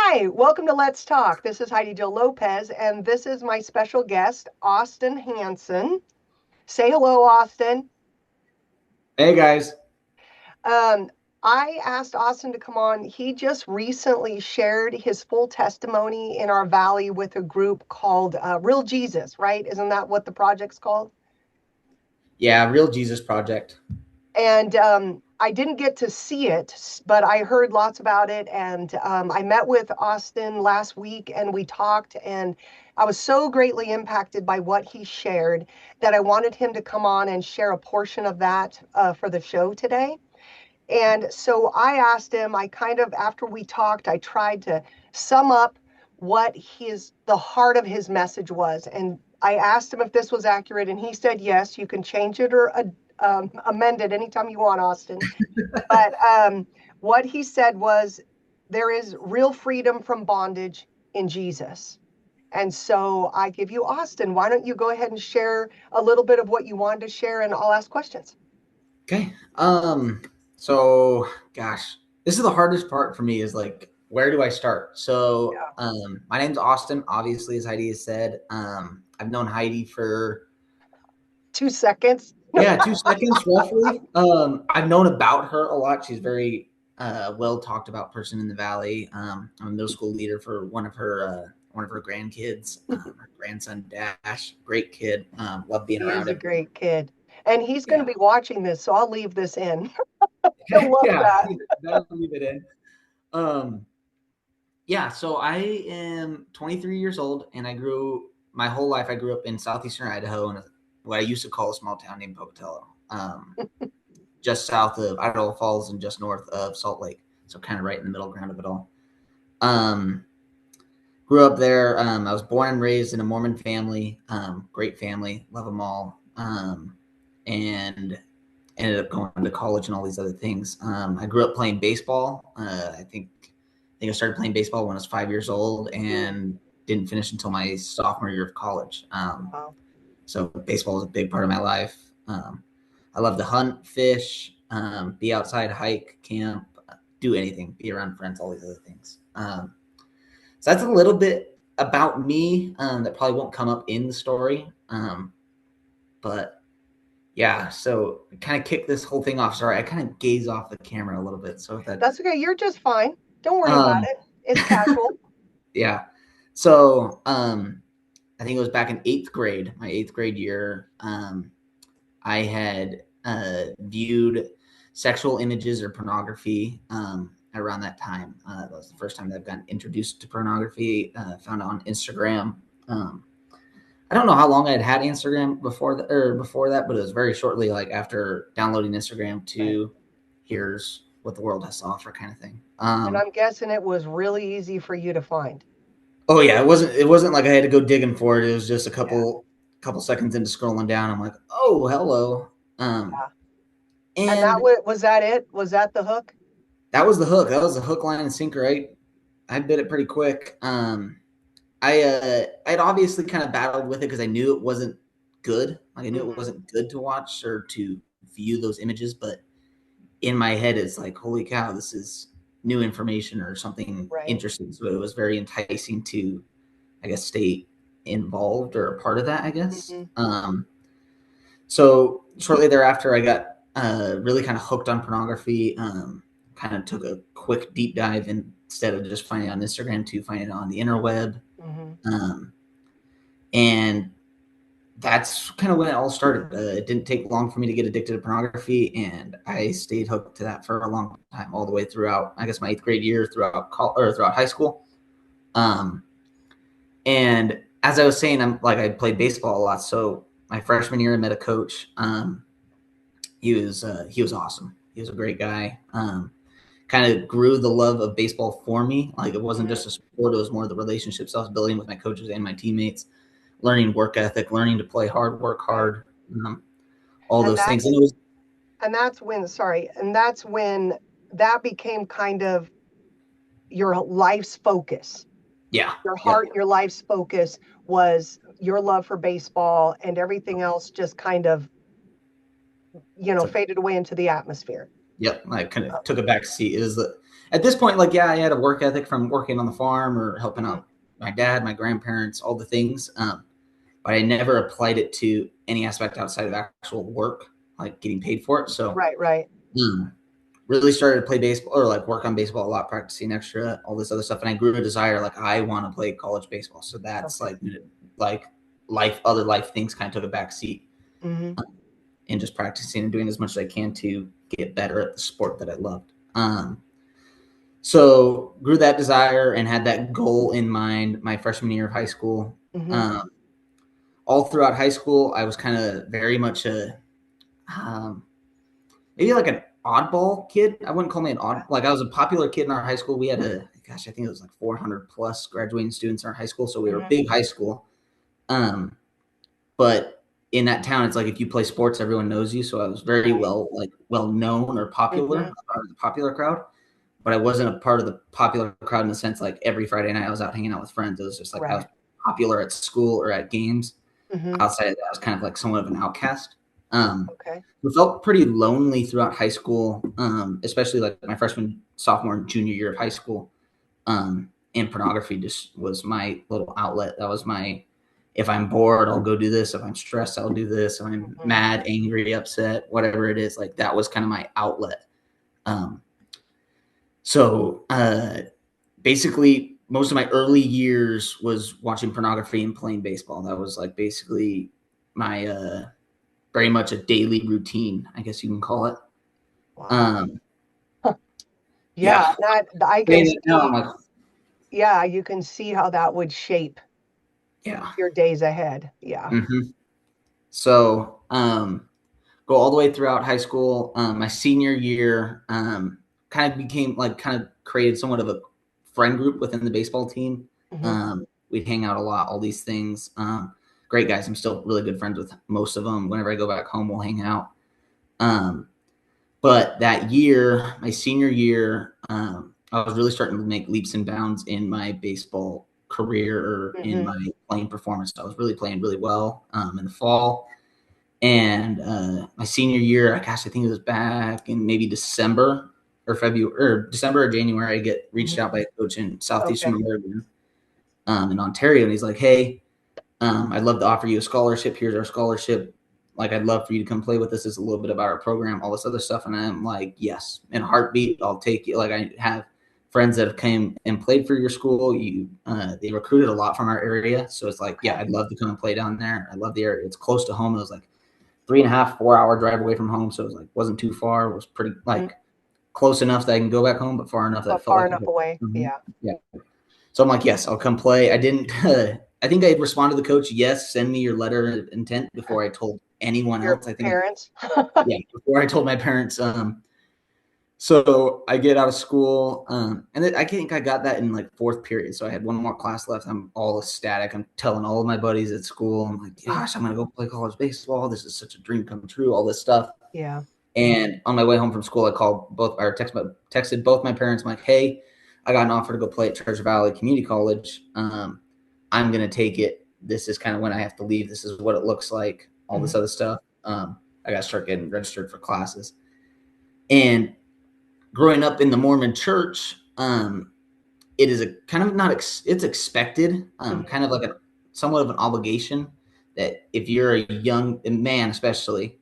Hi, welcome to Let's Talk. This is Heidi Jill Lopez, and this is my special guest, Austin Hansen. Say hello, Austin. Hey guys. Um, I asked Austin to come on. He just recently shared his full testimony in our valley with a group called Real Jesus, right? Isn't that what the project's called? Yeah, Real Jesus Project. And I didn't get to see it, but I heard lots about it. And I met with Austin last week and we talked, and I was so greatly impacted by what he shared that I wanted him to come on and share a portion of that for the show today. And so I asked him, I kind of, after we talked, I tried to sum up what the heart of his message was. And I asked him if this was accurate, and he said, yes, you can change it or amend it anytime you want, Austin. But what he said was, there is real freedom from bondage in Jesus. And so I give you Austin. Why don't you go ahead and share a little bit of what you wanted to share, and I'll ask questions. Okay. So gosh, this is the hardest part for me is like where do I start? So Yeah. my name's Austin, obviously, as Heidi has said. I've known Heidi for 2 seconds. yeah, 2 seconds roughly. I've known about her a lot. She's very well talked about person in the valley. I'm a middle school leader for one of her grandkids, her grandson Dash. Great kid. Love being He is around a him. great kid. And he's going to Yeah. be watching this, so I'll leave this in. He'll love Yeah, that. better leave it in. Um, yeah, so I am 23 years old, and I grew my whole life. I grew up in southeastern Idaho in what I used to call a small town named Pocatello, just south of Idaho Falls and just north of Salt Lake. So kind of right in the middle ground of it all. Um, Grew up there. I was born and raised in a Mormon family. Great family, love them all. And ended up going to college and all these other things. I grew up playing baseball. I think I started playing baseball when I was 5 years old Mm, and didn't finish until my sophomore year of college. wow. So baseball was a big part of my life. I love to hunt, fish, be outside, hike, camp, do anything, be around friends, all these other things. So that's a little bit about me that probably won't come up in the story. But yeah, so kind of kick this whole thing off. Sorry, I kind of gaze off the camera a little bit. So if that, That's okay. You're just fine. Don't worry about um, it. It's casual. yeah. So I think it was back in eighth grade, my eighth grade year. I had viewed sexual images or pornography around that time. That was the first time that I've gotten introduced to pornography. Found it on Instagram. Um, I don't know how long I had had Instagram before that, but it was very shortly, like after downloading Instagram Right. to here's what the world has to offer, kind of thing. And I'm guessing it was really easy for you to find. Oh yeah, it wasn't like I had to go digging for it. It was just a Yeah. couple seconds into scrolling down. I'm like, oh hello, Yeah. And that and was that it? Was that the hook? that was the hook. That was the hook, line, and sinker. Right, I bit it pretty quick. I'd obviously kind of battled with it because I knew it wasn't good. Like I knew it Hmm. wasn't good to watch or to view those images, but in my head, it's like, holy cow, this is new information or something Right. interesting. So it was very enticing to, I guess, stay involved or a part of that. I guess. Hmm. So shortly thereafter, I got really kind of hooked on pornography. Kind of took a quick deep dive instead of just finding it on Instagram to find it on the interweb. Hmm. Um, and that's kind of when it all started. It didn't take long for me to get addicted to pornography, and I stayed hooked to that for a long time, all the way throughout, I guess, my eighth grade year, throughout high school. Um, and as I was saying, I played baseball a lot. So my freshman year, I met a coach. He was awesome. He was a great guy. Kind of grew the love of baseball for me. Like it wasn't Hmm. just a sport; it was more the relationships I was building with my coaches and my teammates, learning work ethic, learning to play hard, work Right. hard, all And those things. And that's it was and that's when, sorry, and that's when that became kind of your life's focus. yeah, Your yep, heart, your life's focus was your love for baseball, and everything else just kind of, took faded away into the atmosphere. yep. I kind Uh, of took a back seat. at this point, like, yeah, I had a work ethic from working on the farm or helping Hmm. out my dad, my grandparents, all the things. But I never applied it to any aspect outside of actual work, like getting paid for it. So, Right, right. um, really started to play baseball or like work on baseball a lot, practicing extra, all this other stuff. And I grew a desire, like, I want to play college baseball. So that's Okay. like other life things kind of took a back seat, Hmm. and just practicing and doing as much as I can to get better at the sport that I loved. So grew that desire and had that goal in mind my freshman year of high school. Hmm. Um, all throughout high school, I was kind of very much a um, maybe like an oddball kid. I wouldn't call me an odd, Yeah. like I was a popular kid in our high school. We had I think it was like 400 plus graduating students in our high school. So we were a Hmm. big high school. Um, but in that town, it's like if you play sports, everyone knows you. So I was very Right. well known or popular, Hmm. a part of the popular crowd. But I wasn't a part of the popular crowd in the sense like every Friday night I was out hanging out with friends. It was just like I was Right. popular at school or at games. Hmm. Outside of that, I was kind of like somewhat of an outcast. Okay. I felt pretty lonely throughout high school, especially like my freshman, sophomore, and junior year of high school. And pornography just was my little outlet. That was my, if I'm bored, I'll go do this. If I'm stressed, I'll do this. If I'm Hmm. mad, angry, upset, whatever it is, like that was kind of my outlet. Um, so basically, most of my early years was watching pornography and playing baseball. That was like basically my very much a daily routine, I guess you can call it. Wow. Um, Yeah, yeah, that I can saying it now, I'm see. like, Yeah, you can see how that would shape yeah. your days ahead. Yeah. Mm-hmm. So go all the way throughout high school. My senior year, kind of became like kind of created somewhat of a friend group within the baseball team. Hmm. We'd hang out a lot, all these things. Great guys. I'm still really good friends with most of them. Whenever I go back home, we'll hang out. Um, but that year, my senior year, I was really starting to make leaps and bounds in my baseball career or in Hmm. my playing performance. I was really playing really well in the fall. And my senior year, gosh, I think it was back in maybe December or February or December or January. I get reached Hmm. out by a coach in southeastern Okay. Oregon, in Ontario, and he's like, "Hey, I'd love to offer you a scholarship. Here's our scholarship. Like, I'd love for you to come play with us. This is a little bit about our program, all this other stuff." And I'm like, "Yes, in a heartbeat, I'll take you." Like, I have friends that have came and played for your school. They recruited a lot from our area, so it's like, yeah, Okay. I'd love to come and play down there. I love the area. It's close to home. It was like 3.5, 4 hour drive away from home. So it was like, wasn't too far. It was pretty Hmm. like close enough that I can go back home, but far enough that it But felt far like I enough could. away. Mhm. Yeah. Yeah. So I'm like, yes, I'll come play. I didn't, I think I responded to the coach, yes, send me your letter of intent before I told anyone Your else. I think, parents. yeah, before I told my parents. So I get out of school, and then I think I got that in like fourth period. So I had one more class left. I'm all ecstatic. I'm telling all of my buddies at school, I'm like, Mm. gosh, I'm gonna go play college baseball. This is such a dream come true. All this stuff. Yeah. And on my way home from school, I called both or texted both my parents. I'm like, hey, I got an offer to go play at Treasure Valley Community College. I'm gonna take it. This is kind of when I have to leave. This is what it looks like. All this Hmm. other stuff. I got to start getting registered for classes. And growing up in the Mormon church, it is a kind of not it's expected, Hmm. kind of like a somewhat of an obligation that if you're a young man, especially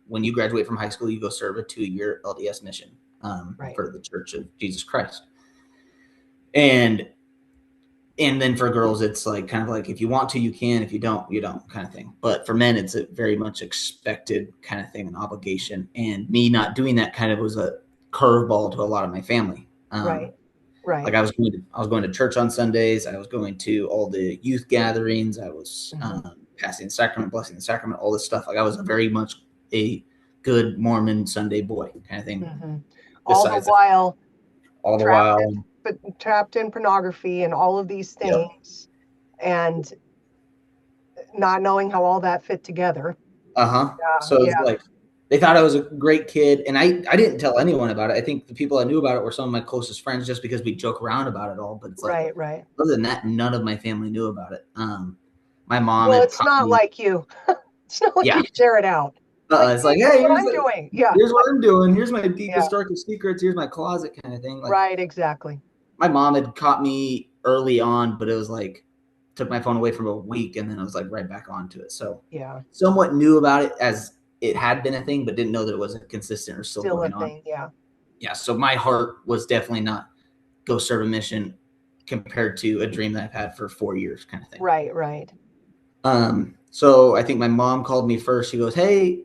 when you graduate from high school, you go serve a 2 year LDS mission Right. for the Church of Jesus Christ. And then for girls, it's like kind of like if you want to, you can. If you don't, you don't, kind of thing. But for men, it's a very much expected kind of thing, an obligation. And me not doing that kind of was a curveball to a lot of my family. Right. Like Right. I was going to church on Sundays. I was going to all the youth gatherings. I was Hmm. passing the sacrament, blessing the sacrament, all this stuff. Like I was very much a good Mormon Sunday boy kind of thing. Hmm. All the Besides that, while all the trapped while, in, but trapped in pornography and all of these yep, things, and not knowing how all that fit together. Yeah. So it's Yeah. like they thought I was a great kid, and I didn't tell anyone about it. I think the people that knew about it were some of my closest friends, just because we joke around about it all. But it's like Right. Right. other than that, none of my family knew about it. My mom Well, had it's taught not me, like you. It's not like yeah, you share it out. Like, It's like, see, that's hey, what I'm doing. Yeah. here's what I'm doing. Here's my Yeah. deepest, darkest secrets. Here's my closet kind of thing. Like Right. Exactly. my mom had caught me early on, but it was like took my phone away for a week and then I was like right back onto it. So Yeah. somewhat knew about it as it had been a thing, but didn't know that it wasn't consistent or still Still a going on. thing. Yeah. Yeah. So my heart was definitely not go serve a mission compared to a dream that I've had for 4 years kind of thing. Right. Right. So I think my mom called me first. She goes, hey,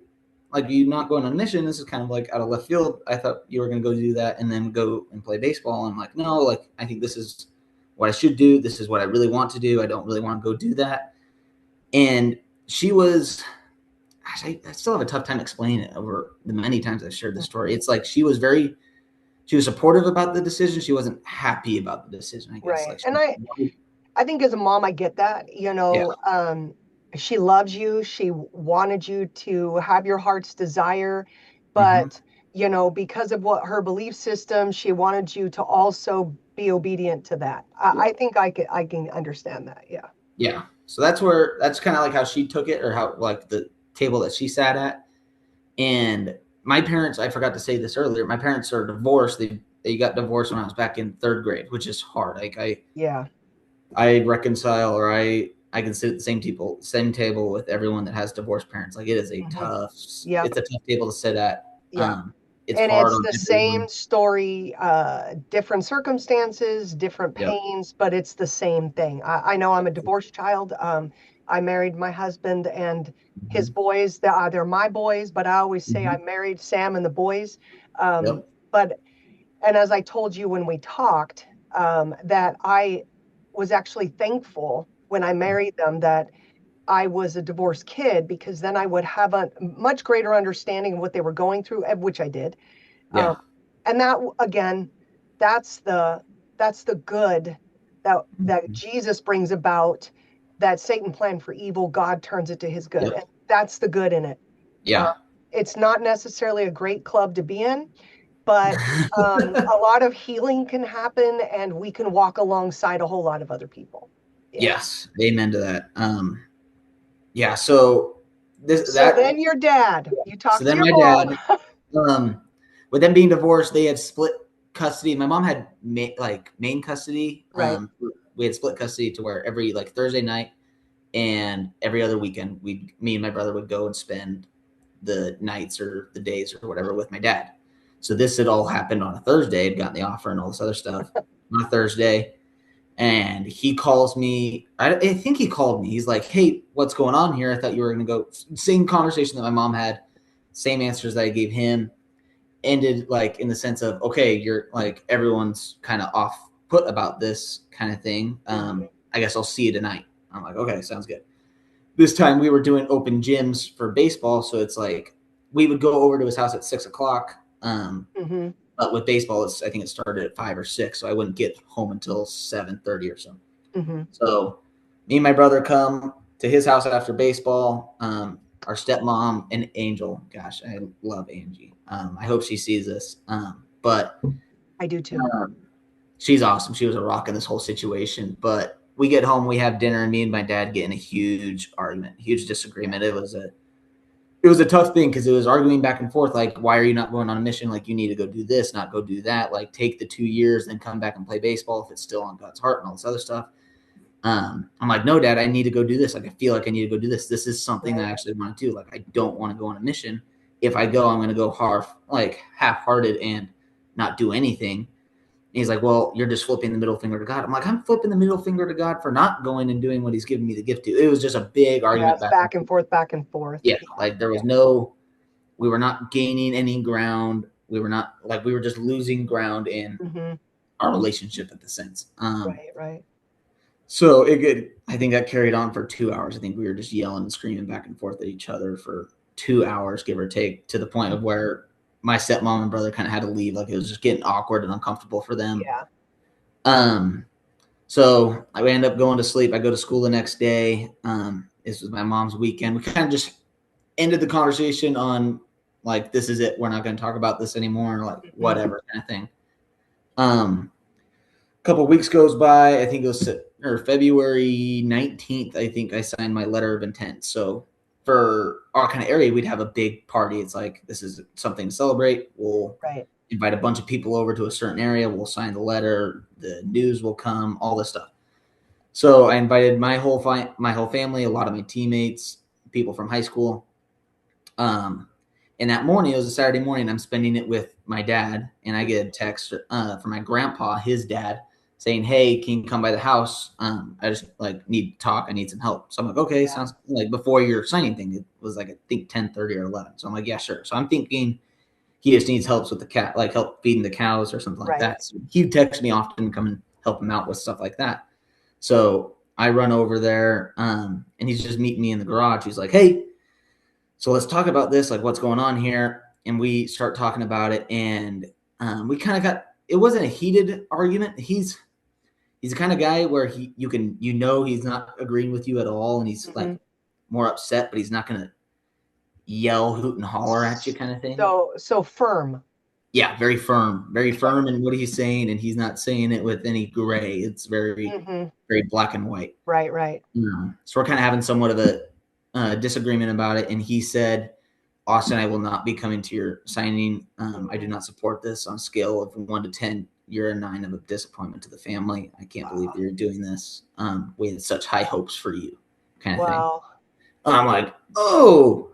like, you not going on a mission? This is kind of like out of left field. I thought you were going to go do that and then go and play baseball. I'm like, no, like, I think this is what I should do. This is what I really want to do. I don't really want to go do that. And she was, gosh, I still have a tough time explaining it over the many times I've shared this story. It's like she was supportive about the decision. She wasn't happy about the decision, I guess. Right. Like, And I think as a mom, I get that, yeah. she loves you. She wanted you to have your heart's desire, Mm-hmm. but, because of what her belief system, she wanted you to also be obedient to that. Yeah. I think I can understand that. Yeah. Yeah. So that's kind of like how she took it, or how like the table that she sat at. And my parents, I forgot to say this earlier, my parents are divorced. They got divorced when I was back in third grade, which is hard. Like Yeah. I reconcile, or I can sit at the same table with everyone that has divorced parents. Like it is a Hmm. tough Yep. it's a tough table to sit at. Yeah. It's And hard it's on the same everyone. story, different circumstances, different Yep. pains, but it's the same thing. I know I'm a divorced child. I married my husband and his Mm-hmm. boys. They're my boys, but I always say Mm-hmm. I married Sam and the boys. Um, Yep. but and as I told you when we talked, that I was actually thankful when I married them that I was a divorced kid, because then I would have a much greater understanding of what they were going through, which I did. Um, Yeah. and that again, that's the good that Mm-hmm. Jesus brings about, that Satan planned for evil, God turns it to his good. Yep. And that's the good in it. Uh, Yeah. it's not necessarily a great club to be in, but a lot of healing can happen and we can walk alongside a whole lot of other people. Yeah. Yes. Amen to that. Yeah. So this So that then your dad, yeah. you So talk to then your my mom. dad, um, with them being divorced, they had split custody. My mom had main custody. Right. We had split custody to where every like Thursday night and every other weekend, me and my brother would go and spend the nights or the days or whatever with my dad. So this had all happened on a Thursday. I'd gotten the offer and all this other stuff on a Thursday. And he calls me. I think he called me. He's like, "Hey, what's going on here? I thought you were going to go." Same conversation that my mom had, same answers that I gave him. Ended like in the sense of, okay, you're like everyone's kind of off put about this kind of thing. Mhm. I guess I'll see you tonight. I'm like, okay, sounds good. This time we were doing open gyms for baseball, so it's like we would go over to his house at 6 o'clock. Mhm. But with baseball, I think it started at 5 or 6, so I wouldn't get home until 7:30 or so. Mhm. So me and my brother come to his house after baseball. Our stepmom and Angel, gosh, I love Angie. I hope she sees this. But I do too. um, she's awesome. She was a rock in this whole situation. But we get home, we have dinner, and me and my dad get in a huge argument, huge disagreement. It was a tough thing because it was arguing back and forth. Like, why are you not going on a mission? Like, you need to go do this, not go do that. Like, take the 2 years, then come back and play baseball if it's still on God's heart and all this other stuff. I'm like, no, Dad, I need to go do this. Like, I feel like I need to go do this. This is something that Right. I actually want to do. Like, I don't want to go on a mission. If I go, I'm going to go half-hearted and not do anything. And he's like, well, you're just flipping the middle finger to God. I'm like, I'm flipping the middle finger to God for not going and doing what he's given me the gift to. It was just a big Yeah, argument it's back and back and forth. forth, back and forth. Yeah, Yeah. like there was Yeah. we were not gaining any ground. We were just losing ground in Mhm. our relationship at the sense. Right, right. So I think that carried on for 2 hours. I think we were just yelling and screaming back and forth at each other for 2 hours, give or take, to the point of where my stepmom and brother kind of had to leave. Like it was just getting awkward and uncomfortable for them. Yeah. Um, so I end up going to sleep. I go to school the next day. This was my mom's weekend. We kind of just ended the conversation on like, this is it. We're not going to talk about this anymore. Like Mhm. whatever kind of thing. A couple of weeks goes by. I think it was February 19th. I think I signed my letter of intent. So for our kind of area, we'd have a big party. It's like, this is something to celebrate. We'll Right. invite a bunch of people over to a certain area. We'll sign the letter. The news will come, all this stuff. So I invited my whole family, a lot of my teammates, people from high school. Um, and that morning, it was a Saturday morning. I'm spending it with my dad, and I get a text from my grandpa, his dad, saying, "Hey, can you come by the house? I just like need to talk. I need some help." So I'm like, "Okay, Yeah. sounds like before your signing thing." It was like I think 10:30 or 11. So I'm like, "Yeah, sure." So I'm thinking he just needs help with the cat, like help feeding the cows or something like Right. that. So he texts me often to come and help him out with stuff like that. So I run over there, and he's just meeting me in the garage. He's like, "Hey, so let's talk about this, like what's going on here." And we start talking about it, and we kind of got. It wasn't a heated argument. He's the kind of guy where he's not agreeing with you at all, and he's Hmm. like more upset, but he's not gonna yell, hoot, and holler at you, kind of thing. So firm. Yeah, very firm in what he's saying, and he's not saying it with any gray. It's very, Hmm. very black and white. Right. Right. So we're kind of having somewhat of a disagreement about it. And he said, "Austin, I will not be coming to your signing. I do Hmm. not support this on a scale of 1 to 10. You're a 9 of a disappointment to the family. I can't believe Wow. that you're doing this. We had such high hopes for you," kind of thing. Wow. I'm like, "Oh,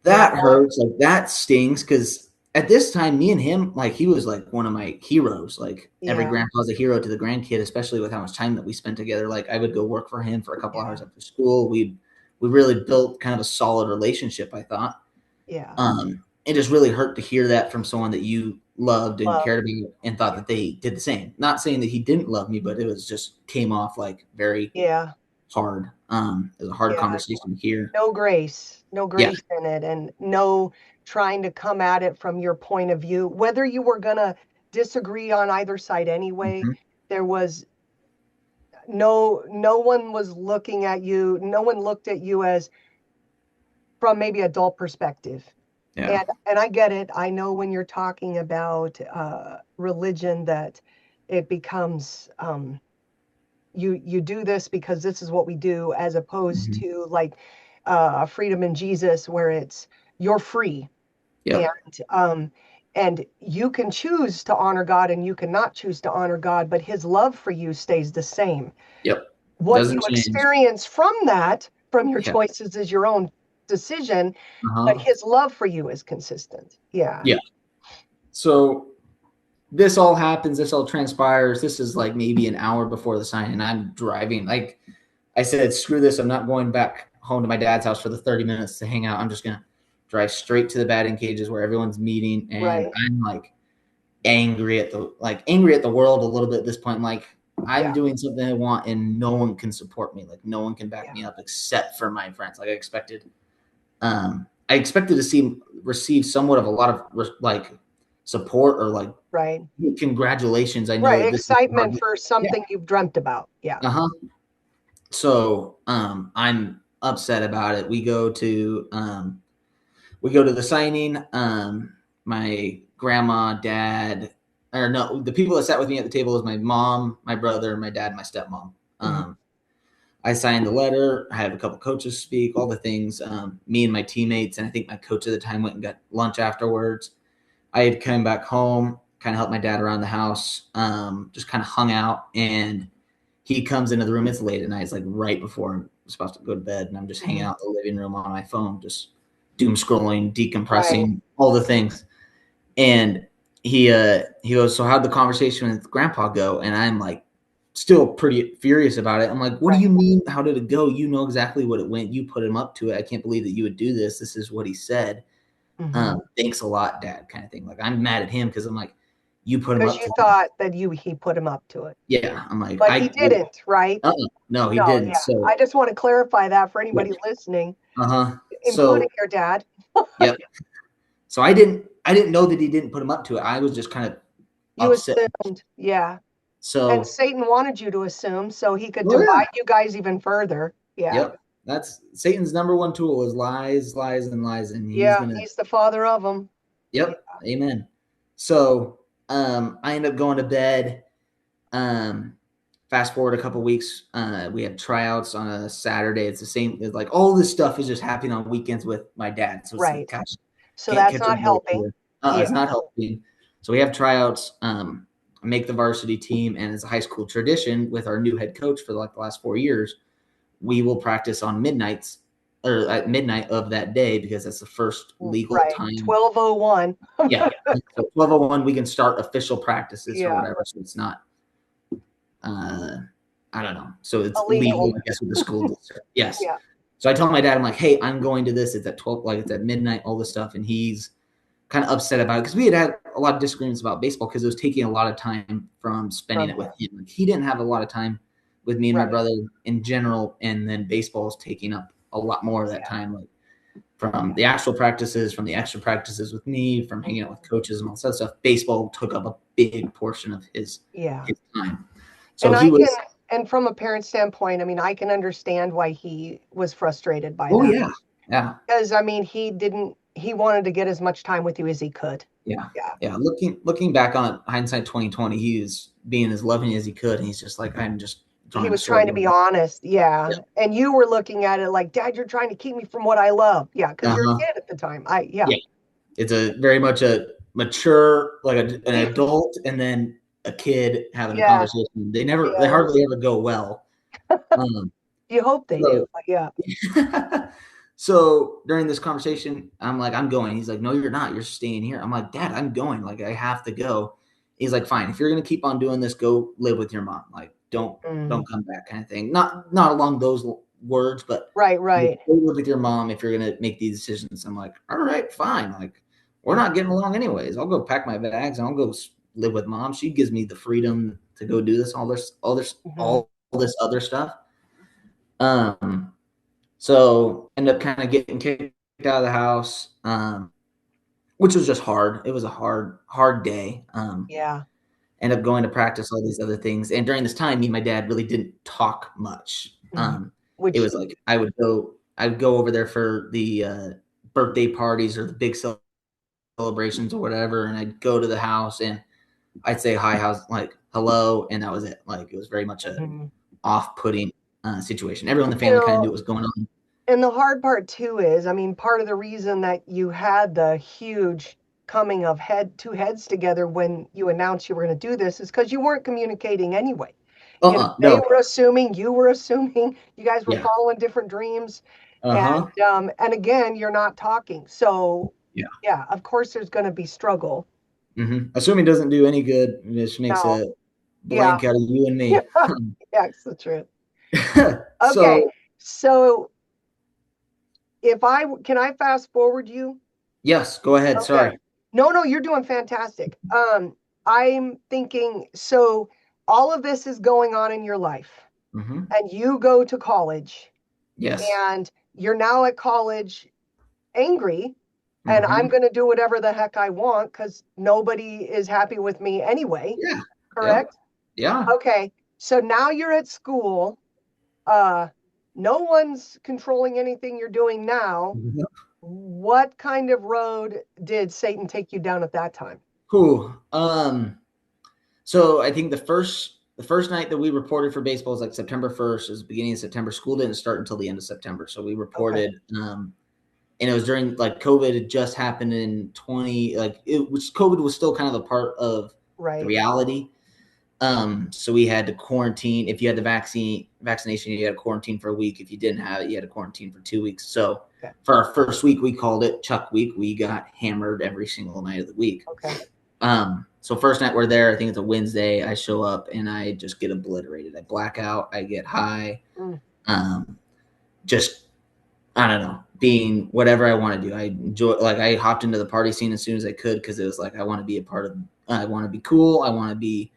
Yeah. that hurts. Like that stings." Because at this time, me and him, like he was like one of my heroes. Like every Yeah. grandpa's a hero to the grandkid, especially with how much time that we spent together. Like I would go work for him for a couple Yeah. hours after school. We really built kind of a solid relationship, I thought. Yeah. It just really hurt to hear that from someone that you loved and Love. cared about and thought that they did the same. Not saying that he didn't love me, but it was just came off like very Yeah. hard. It was a hard Yeah. conversation to hear. No grace. No Yeah. grace in it, and no trying to come at it from your point of view. Whether you were gonna disagree on either side anyway, Mhm. there was no one was looking at you. No one looked at you as from maybe a dull perspective. Yeah. And I get it. I know when you're talking about religion that it becomes you do this because this is what we do, as opposed Mhm. to like freedom in Jesus, where it's you're free, and Yep. um, and you can choose to honor God and you cannot choose to honor God, but His love for you stays the same. Yep. What you Doesn't change. experience from that, from your Yeah. choices, is your own decision, but Uh-huh. His love for you is consistent. Yeah. Yeah. So this all happens, this all transpires. This is like maybe an hour before the sign, and I'm driving. Like I said, screw this. I'm not going back home to my dad's house for the 30 minutes to hang out. I'm just gonna drive straight to the batting cages where everyone's meeting. And Right. I'm like angry at the world a little bit at this point. Like I'm Yeah. doing something I want and no one can support me. Like no one can back Yeah. me up except for my friends. Like I expected to receive somewhat of a lot of like support or like Right. congratulations. I know Right. that this is hard. Excitement for Yeah. something you've dreamt about. Yeah. Uh-huh. So I'm upset about it. We go to the signing. My grandma, dad, or no, the people that sat with me at the table was my mom, my brother, my dad, my stepmom. Mhm. I signed the letter. I had a couple coaches speak, all the things. Me and my teammates, and I think my coach at the time went and got lunch afterwards. I had come back home, kind of helped my dad around the house, just kind of hung out. And he comes into the room. It's late at night. It's like right before I'm supposed to go to bed. And I'm just hanging Mhm. out in the living room on my phone, just doom scrolling, Right. decompressing, all the things. And he goes, "So how'd the conversation with grandpa go?" And I'm like, still pretty furious about it. I'm like, "What do Right. you mean? How did it go? You know exactly what it went. You put him up to it. I can't believe that you would do this. This is what he said. Mhm. Thanks a lot, Dad," kind of thing. Like I'm mad at him because I'm like, "You put him Because up you to it." thought that he put him up to it, Yeah, I'm like, but he didn't, right? no, he No. didn't. Yeah. I So just want to clarify that for yeah, anybody listening, uh-huh. including So your dad. yep. So I didn't know that he didn't put him up to it. I was just kind of You upset. assumed. Yeah. And So Satan wanted you to assume so he could oh yeah, divide you guys even further. Yeah. yep. That's Satan's number one tool is lies, lies, and lies, and he's Yeah. gonna. He's the father of them. Yeah. Yep. Amen. So I end up going to bed. Um, fast forward a couple weeks, we had tryouts on a Saturday. It's the same. It's like all this stuff is just happening on weekends with my dad. So it's like, Right. gosh, So can't that's catch a not break helping. here. Yeah. It's not helping. So we have tryouts, make the varsity team, and as a high school tradition with our new head coach for like the last 4 years, we will practice on midnights or at midnight of that day because that's the first legal Right. time. 12:01. Yeah. So 12:01, we can start official practices or Yeah. whatever. So it's not, uh, I don't know. So it's Illegal. legal, I guess, with the school district. Yes. Yeah. So I tell my dad, I'm like, hey, I'm going to this. It's at 12, like it's at midnight, all this stuff. And he's kind of upset about it because we had a lot of disagreements about baseball because it was taking a lot of time from spending it with him. Like, he didn't have a lot of time with me and my Right. brother in general. And then baseball is taking up a lot more of that time. Like, from the actual practices, from the extra practices with me, from hanging out with coaches and all that stuff, baseball took up a big portion of his time. So And he I can, was, and from a parent standpoint, I mean, I can understand why he was frustrated by oh that. yeah, yeah, Because I mean, he wanted to get as much time with you as he could. yeah, Yeah. yeah. Looking back on it, hindsight 2020, he was being as loving as he could, and he's just like, I'm just He trying to was sort trying to it be out. honest. Yeah. Yeah. And you were looking at it like, Dad, you're trying to keep me from what I love. Yeah. Because you're a Uh-huh. kid at the time. Yeah. Yeah. It's a very much a mature, like an adult, and then a kid having a Yeah. conversation. They Yeah. hardly ever go well. Um, You hope they do. so But yeah. So during this conversation, I'm like, I'm going. He's like, no, you're not. You're staying here. I'm like, Dad, I'm going. Like, I have to go. He's like, fine. If you're gonna keep on doing this, go live with your mom. Like, don't come back, kind of thing. Not along those words, but Right. go Right. live with your mom if you're gonna make these decisions. I'm like, all right, fine. Like, we're Yeah. not getting along anyways. I'll go pack my bags and I'll go live with mom. She gives me the freedom to go do this, Mm-hmm. all this other stuff. Um, so end up kind of getting kicked out of the house, which was just hard. It was a hard day. Yeah. End up going to practice, all these other things. And during this time, me and my dad really didn't talk much. Mhm. It Which, was like I'd go over there for the birthday parties or the big celebrations or whatever, and I'd go to the house and I'd say hi, how's like hello, and that was it. Like, it was very much a mhm. off-putting situation. Everyone in the You family kind of knew know, what was going on. and the hard part too is, I mean, part of the reason that you had the huge coming of two heads together when you announced you were going to do this is because you weren't communicating anyway. They No. were assuming, you were assuming, you guys were Yeah. following different dreams. Uh-huh. And again, you're not talking. So Yeah. yeah, of course there's going to be struggle. Assuming doesn't do any good, it just makes No. a Yeah. blank out of you and Yeah. me. Yeah, it's the truth. Okay. So, So can I fast forward you? yes, go ahead. Okay. Sorry. No, no, you're doing fantastic. I'm thinking, so all of this is going on in your life, hmm and you go to college, Yes. and you're now at college angry, and I'm hmm going to do whatever the heck I want because nobody is happy with me anyway. Yeah. Yep. Correct? Yeah. Okay. So now you're at school. Uh, no one's controlling anything you're doing now. Mhm. What kind of road did Satan take you down at that time? Cool. So I think the first night that we reported for baseball was like September 1st, is the beginning of September. School didn't start until the end of September. So we Okay. reported, and it was during like COVID had just happened in 20, like it was COVID was still kind of a part of the Right. reality. So we had to quarantine. If you had the vaccination, you had to quarantine for a week. If you didn't have it, you had to quarantine for 2 weeks. So Okay. for our first week, we called it Chuck Week. We got hammered every single night of the week. Okay. So first night we're there, I think it's a Wednesday. I show up and I just get obliterated. I black out. I get high. Mm. Just I don't know, being whatever I want to do. I enjoy, like, I hopped into the party scene as soon as I could because it was like I want to be a part of. I want to be cool. I want to be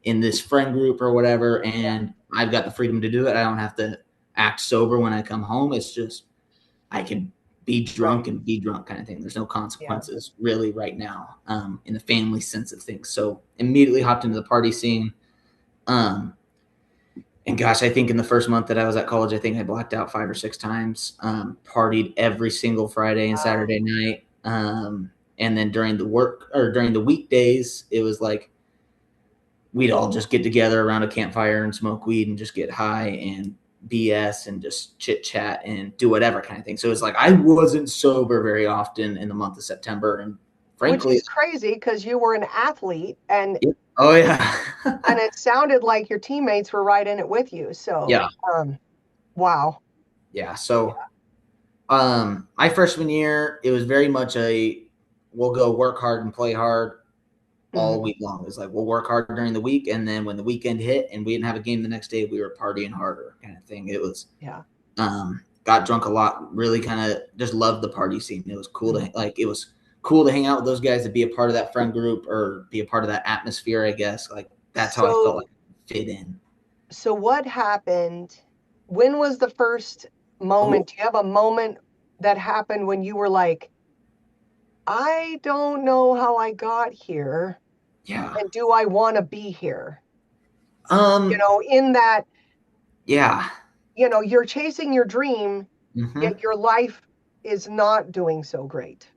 in this friend group or whatever, and I've got the freedom to do it. I don't have to act sober when I come home. It's just I can be drunk Right. and be drunk, kind of thing. There's no Yeah. consequences really right now, in the family sense of things. So immediately hopped into the party scene. And gosh, I think in the first month that I was at college, I think I blacked out 5 or 6 times. Partied every single Friday and Wow. Saturday night. And then during the weekdays, it was like we'd all just get together around a campfire and smoke weed and just get high and BS and just chit chat and do whatever kind of thing. So it's like I wasn't sober very often in the month of September, and Which frankly, is crazy because you were an athlete and oh yeah, it sounded like your teammates were right in it with you. So, yeah, wow. yeah. So my freshman year, it was very much a we'll go work hard and play hard all Mhm. week long. It was like we'll work hard during the week, and then when the weekend hit and we didn't have a game the next day, we were partying harder kind of thing. It was Yeah. got drunk a lot, really kind of just loved the party scene. It was cool Mhm. to like it was cool to hang out with those guys, to be a part of that friend group or be a part of that atmosphere, I guess. Like that's how I felt So, like I fit in. so what happened? When was the first Oh, moment? Do you have a moment that happened when you were like, I don't know how I got here, yeah. and do I want to be here? Um, In that, yeah. you're chasing your dream, Hmm. yet your life is not doing so great.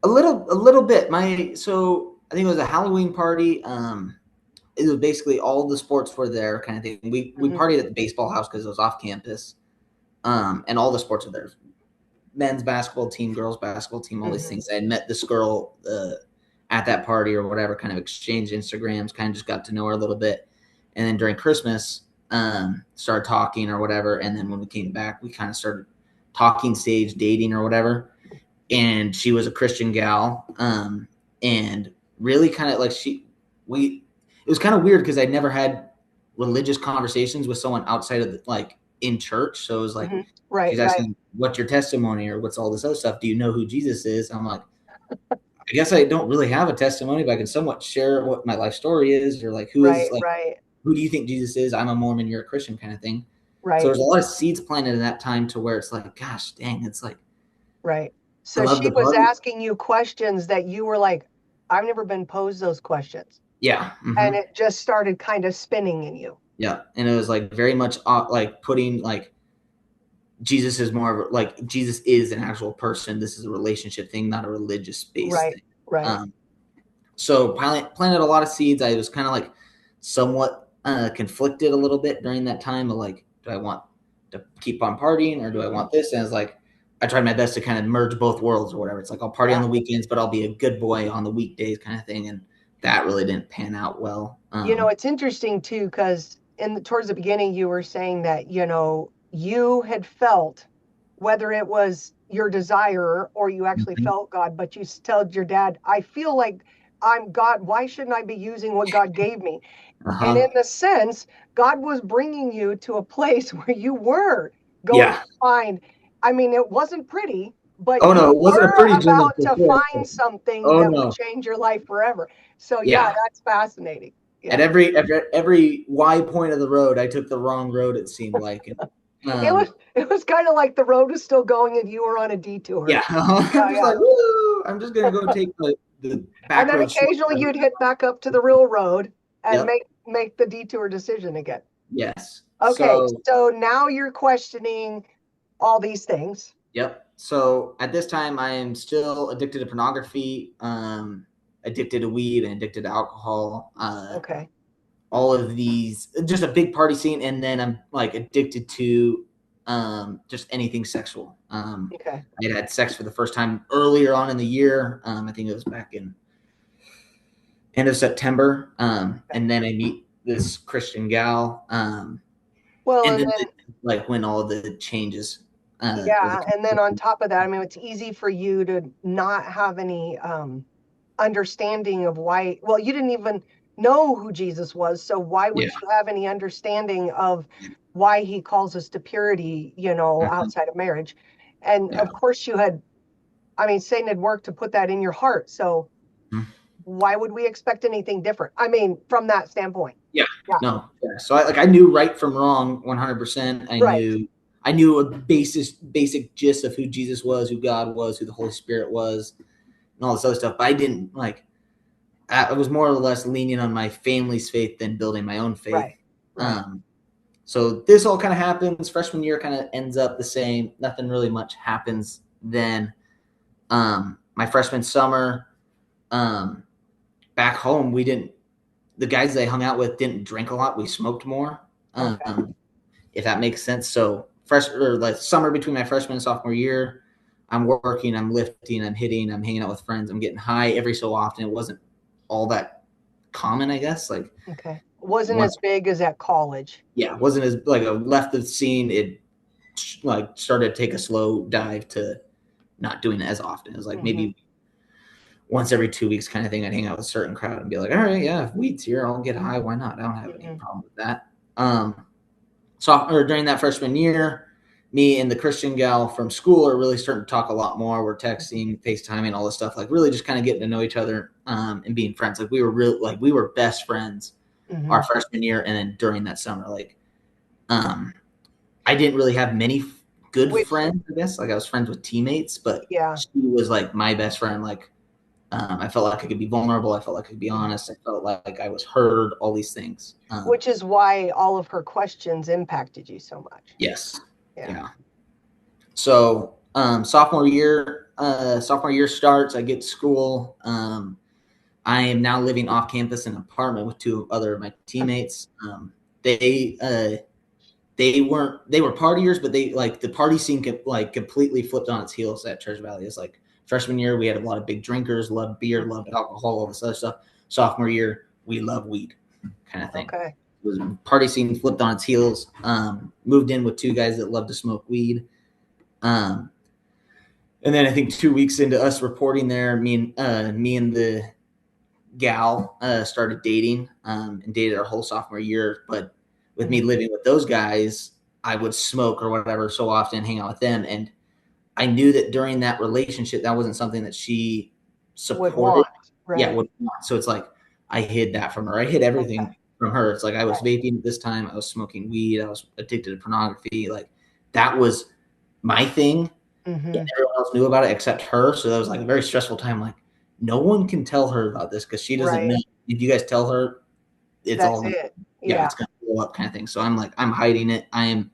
A little bit. I think it was a Halloween party. It was basically all the sports were there kind of thing. We Hmm. partied at the baseball house because it was off campus. And all the sports were there. Men's basketball team, girls basketball team, all these Hmm. things. I had met this girl at that party or whatever, kind of exchanged Instagrams, kind of just got to know her a little bit. And then during Christmas, started talking or whatever. And then when we came back, we kind of started talking stage, dating or whatever. And she was a Christian gal. And really kind of like it was kind of weird because I'd never had religious conversations with someone outside of like in church. So it was like, Hmm. Right, she's right, asking, what's your testimony or what's all this other stuff? Do you know who Jesus is? I'm like, I guess I don't really have a testimony, but I can somewhat share what my life story is, or like right, like right, who do you think Jesus is? I'm a Mormon, you're a Christian kind of thing. So right, there's a lot of seeds planted in that time to where it's like, gosh dang, it's like right. I So love she the was party. asking you questions that you were like, I've never been posed those questions. Yeah. And Mm-hmm. it just started kind of spinning in you. Yeah. And it was like very much like putting like Jesus is more of like Jesus is an actual person. This is a relationship thing, not a religious based Right, thing. right. Um, so planted a lot of seeds. I was kind of like somewhat conflicted a little bit during that time of like, do I want to keep on partying or do I Hmm. want this? And it's like, I tried my best to kind of merge both worlds or whatever. It's like I'll party on Yeah. the weekends, but I'll be a good boy on the weekdays kind of thing. And that really didn't pan out well. It's interesting too, because towards the beginning, you were saying that, you had felt whether it was your desire or you actually Mhm. felt God, but you told your dad, I feel like I'm God. Why shouldn't I be using what God gave me? And in Uh-huh. the sense, God was bringing you to a place where you were going Yeah. to find, I mean, it wasn't pretty, but Oh you no, it wasn't a were pretty journey about for to sure. find something Oh that would no. change your life forever. So, yeah, Yeah. that's fascinating. At Yeah. every Y point of the road, I took the wrong road. It seemed like, and, It was um, it was kind of like the road was still going and you were on a detour. yeah, I'm Yeah, just yeah. like, woo! I'm just gonna go take the And back then road occasionally shortcut. you'd hit back up to the real road and Yep. make the detour decision again. Yes. Okay, So, so now you're questioning all these things. yep. So at this time, I am still addicted to pornography, addicted to weed, and addicted to alcohol. Okay. All of these, just a big party scene, and then I'm like addicted to just anything sexual. Okay. I had sex for the first time earlier on in the year. I think it was back in end of September. Okay. And then I meet this Christian gal. Well, And and then then like when all the changes or the yeah, and then on top of that, I mean, it's easy for you to not have any understanding of why, well, you didn't even know who Jesus was, so why yeah. would you have any understanding of why he calls us to purity, Mhm. outside of marriage? And Yeah. of course you had, I mean, Satan had worked to put that in your heart, so Mhm. why would we expect anything different? I mean, from that standpoint. Yeah. Yeah, No. Yeah. So I knew right from wrong 100%. right, I knew a basic gist of who Jesus was, who God was, who the Holy Spirit was, and all this other stuff. But I didn't like I was more or less leaning on my family's faith than building my own faith. right, right. Um, so this all kind of happens. Freshman year kind of ends up the same. Nothing really much happens then. My freshman summer, um, back home, we didn't. the guys that I hung out with didn't drink a lot. We smoked more. Okay. If that makes sense. So like summer between my freshman and sophomore year, I'm working, I'm lifting, I'm hitting, I'm hanging out with friends, I'm getting high every so often. It wasn't all that common, I guess. Like Okay. Wasn't as once, big as at college. yeah, wasn't as like a left the scene. It like started to take a slow dive to not doing it as often. It was like Hmm. maybe once every 2 weeks kind of thing. I'd hang out with a certain crowd and be like, all right, yeah, if weed's here, I'll get high. Why not? I don't have any Hmm. problem with that. Or during that freshman year, me and the Christian gal from school are really starting to talk a lot more. We're texting, FaceTiming, all this stuff, like really just kind of getting to know each other and being friends. Like we were best friends our Hmm. freshman year, and then during that summer, like um, I didn't really have many good Which, friends. I guess like I was friends with teammates, but yeah. she was like my best friend. Like I felt like I could be vulnerable. I felt like I could be Mhm. honest. I felt like I was heard. All these things. Which is why all of her questions impacted you so much. Yes. Yeah. Yeah. So sophomore year starts. I get to school. I am now living off campus in an apartment with two other of my teammates. They they were partiers, but they like the party scene like completely flipped on its heels at Treasure Valley. It's like freshman year we had a lot of big drinkers, loved beer, loved alcohol, all this other stuff. Sophomore year we love weed, kind of thing. Okay. It was party scene flipped on its heels. Moved in with two guys that love to smoke weed. Um, and then I think 2 weeks into us reporting there, me and the gal started dating and dated our whole sophomore year. But with me Mhm. living with those guys, I would smoke or whatever so often, hang out with them, and I knew that during that relationship, that wasn't something that she Would supported. want, Yeah, right? would want. So it's like I hid that from her. I hid Okay. everything from her. It's like I was Right. vaping at this time. I was smoking weed. I was addicted to pornography. Like that was my thing, and Hmm. everyone else knew about it except her. So that was like a very stressful time. Like, no one can tell her about this because she doesn't know. Right. If you guys tell her, it's That's all gonna, it. yeah, Yeah. it's gonna blow up kind of thing. So I'm like, I'm hiding it. And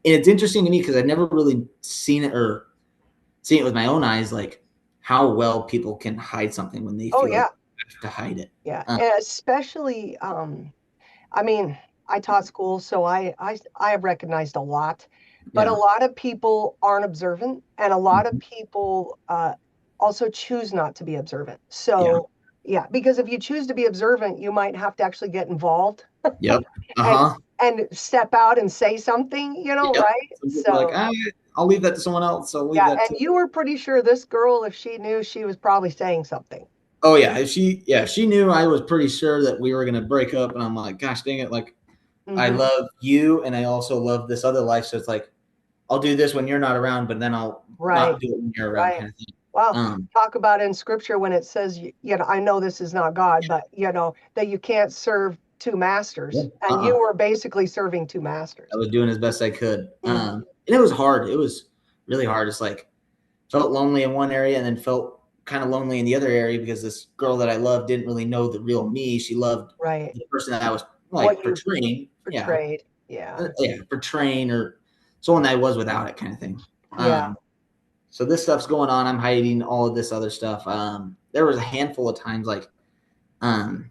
it's interesting to me because I've never really seen it with my own eyes, like how well people can hide something when they Oh, feel like yeah. they have to hide it. Yeah. Uh, And especially, I mean, I taught school, so I have recognized a lot, but a yeah. lot of people aren't observant, and a lot of Mhm. people also choose not to be observant. Yeah. So, yeah, because if you choose to be observant, you might have to actually get involved Yep. Uh and huh. step out and say something, Yep. right? Some people are like, So, I'll leave that to someone else. I'll leave yeah, that to. and you were pretty sure this girl, if she knew, she was probably saying something. Oh yeah, if she knew, I was pretty sure that we were gonna break up, and I'm like, gosh dang it, like I Hmm. love you, and I also love this other life, so it's like I'll do this when you're not around, but then I'll Right, not do it when you're around, right. kind of thing. Well, Um, talk about in scripture when it says, I know this is not God, but that you can't serve two yeah. masters. And you were basically serving two I masters. was doing as best I could. Hmm. And it was hard. It was really hard. It's like felt lonely in one area and then felt kind of lonely in the other area because this girl that I loved didn't really know the real me. She loved Right. the person that I was What like you portraying. Yeah. portrayed. Yeah. Yeah. Portraying or someone that I was without it kind of thing. Yeah. So this stuff's going on. I'm hiding all of this other stuff. There was a handful of times like um,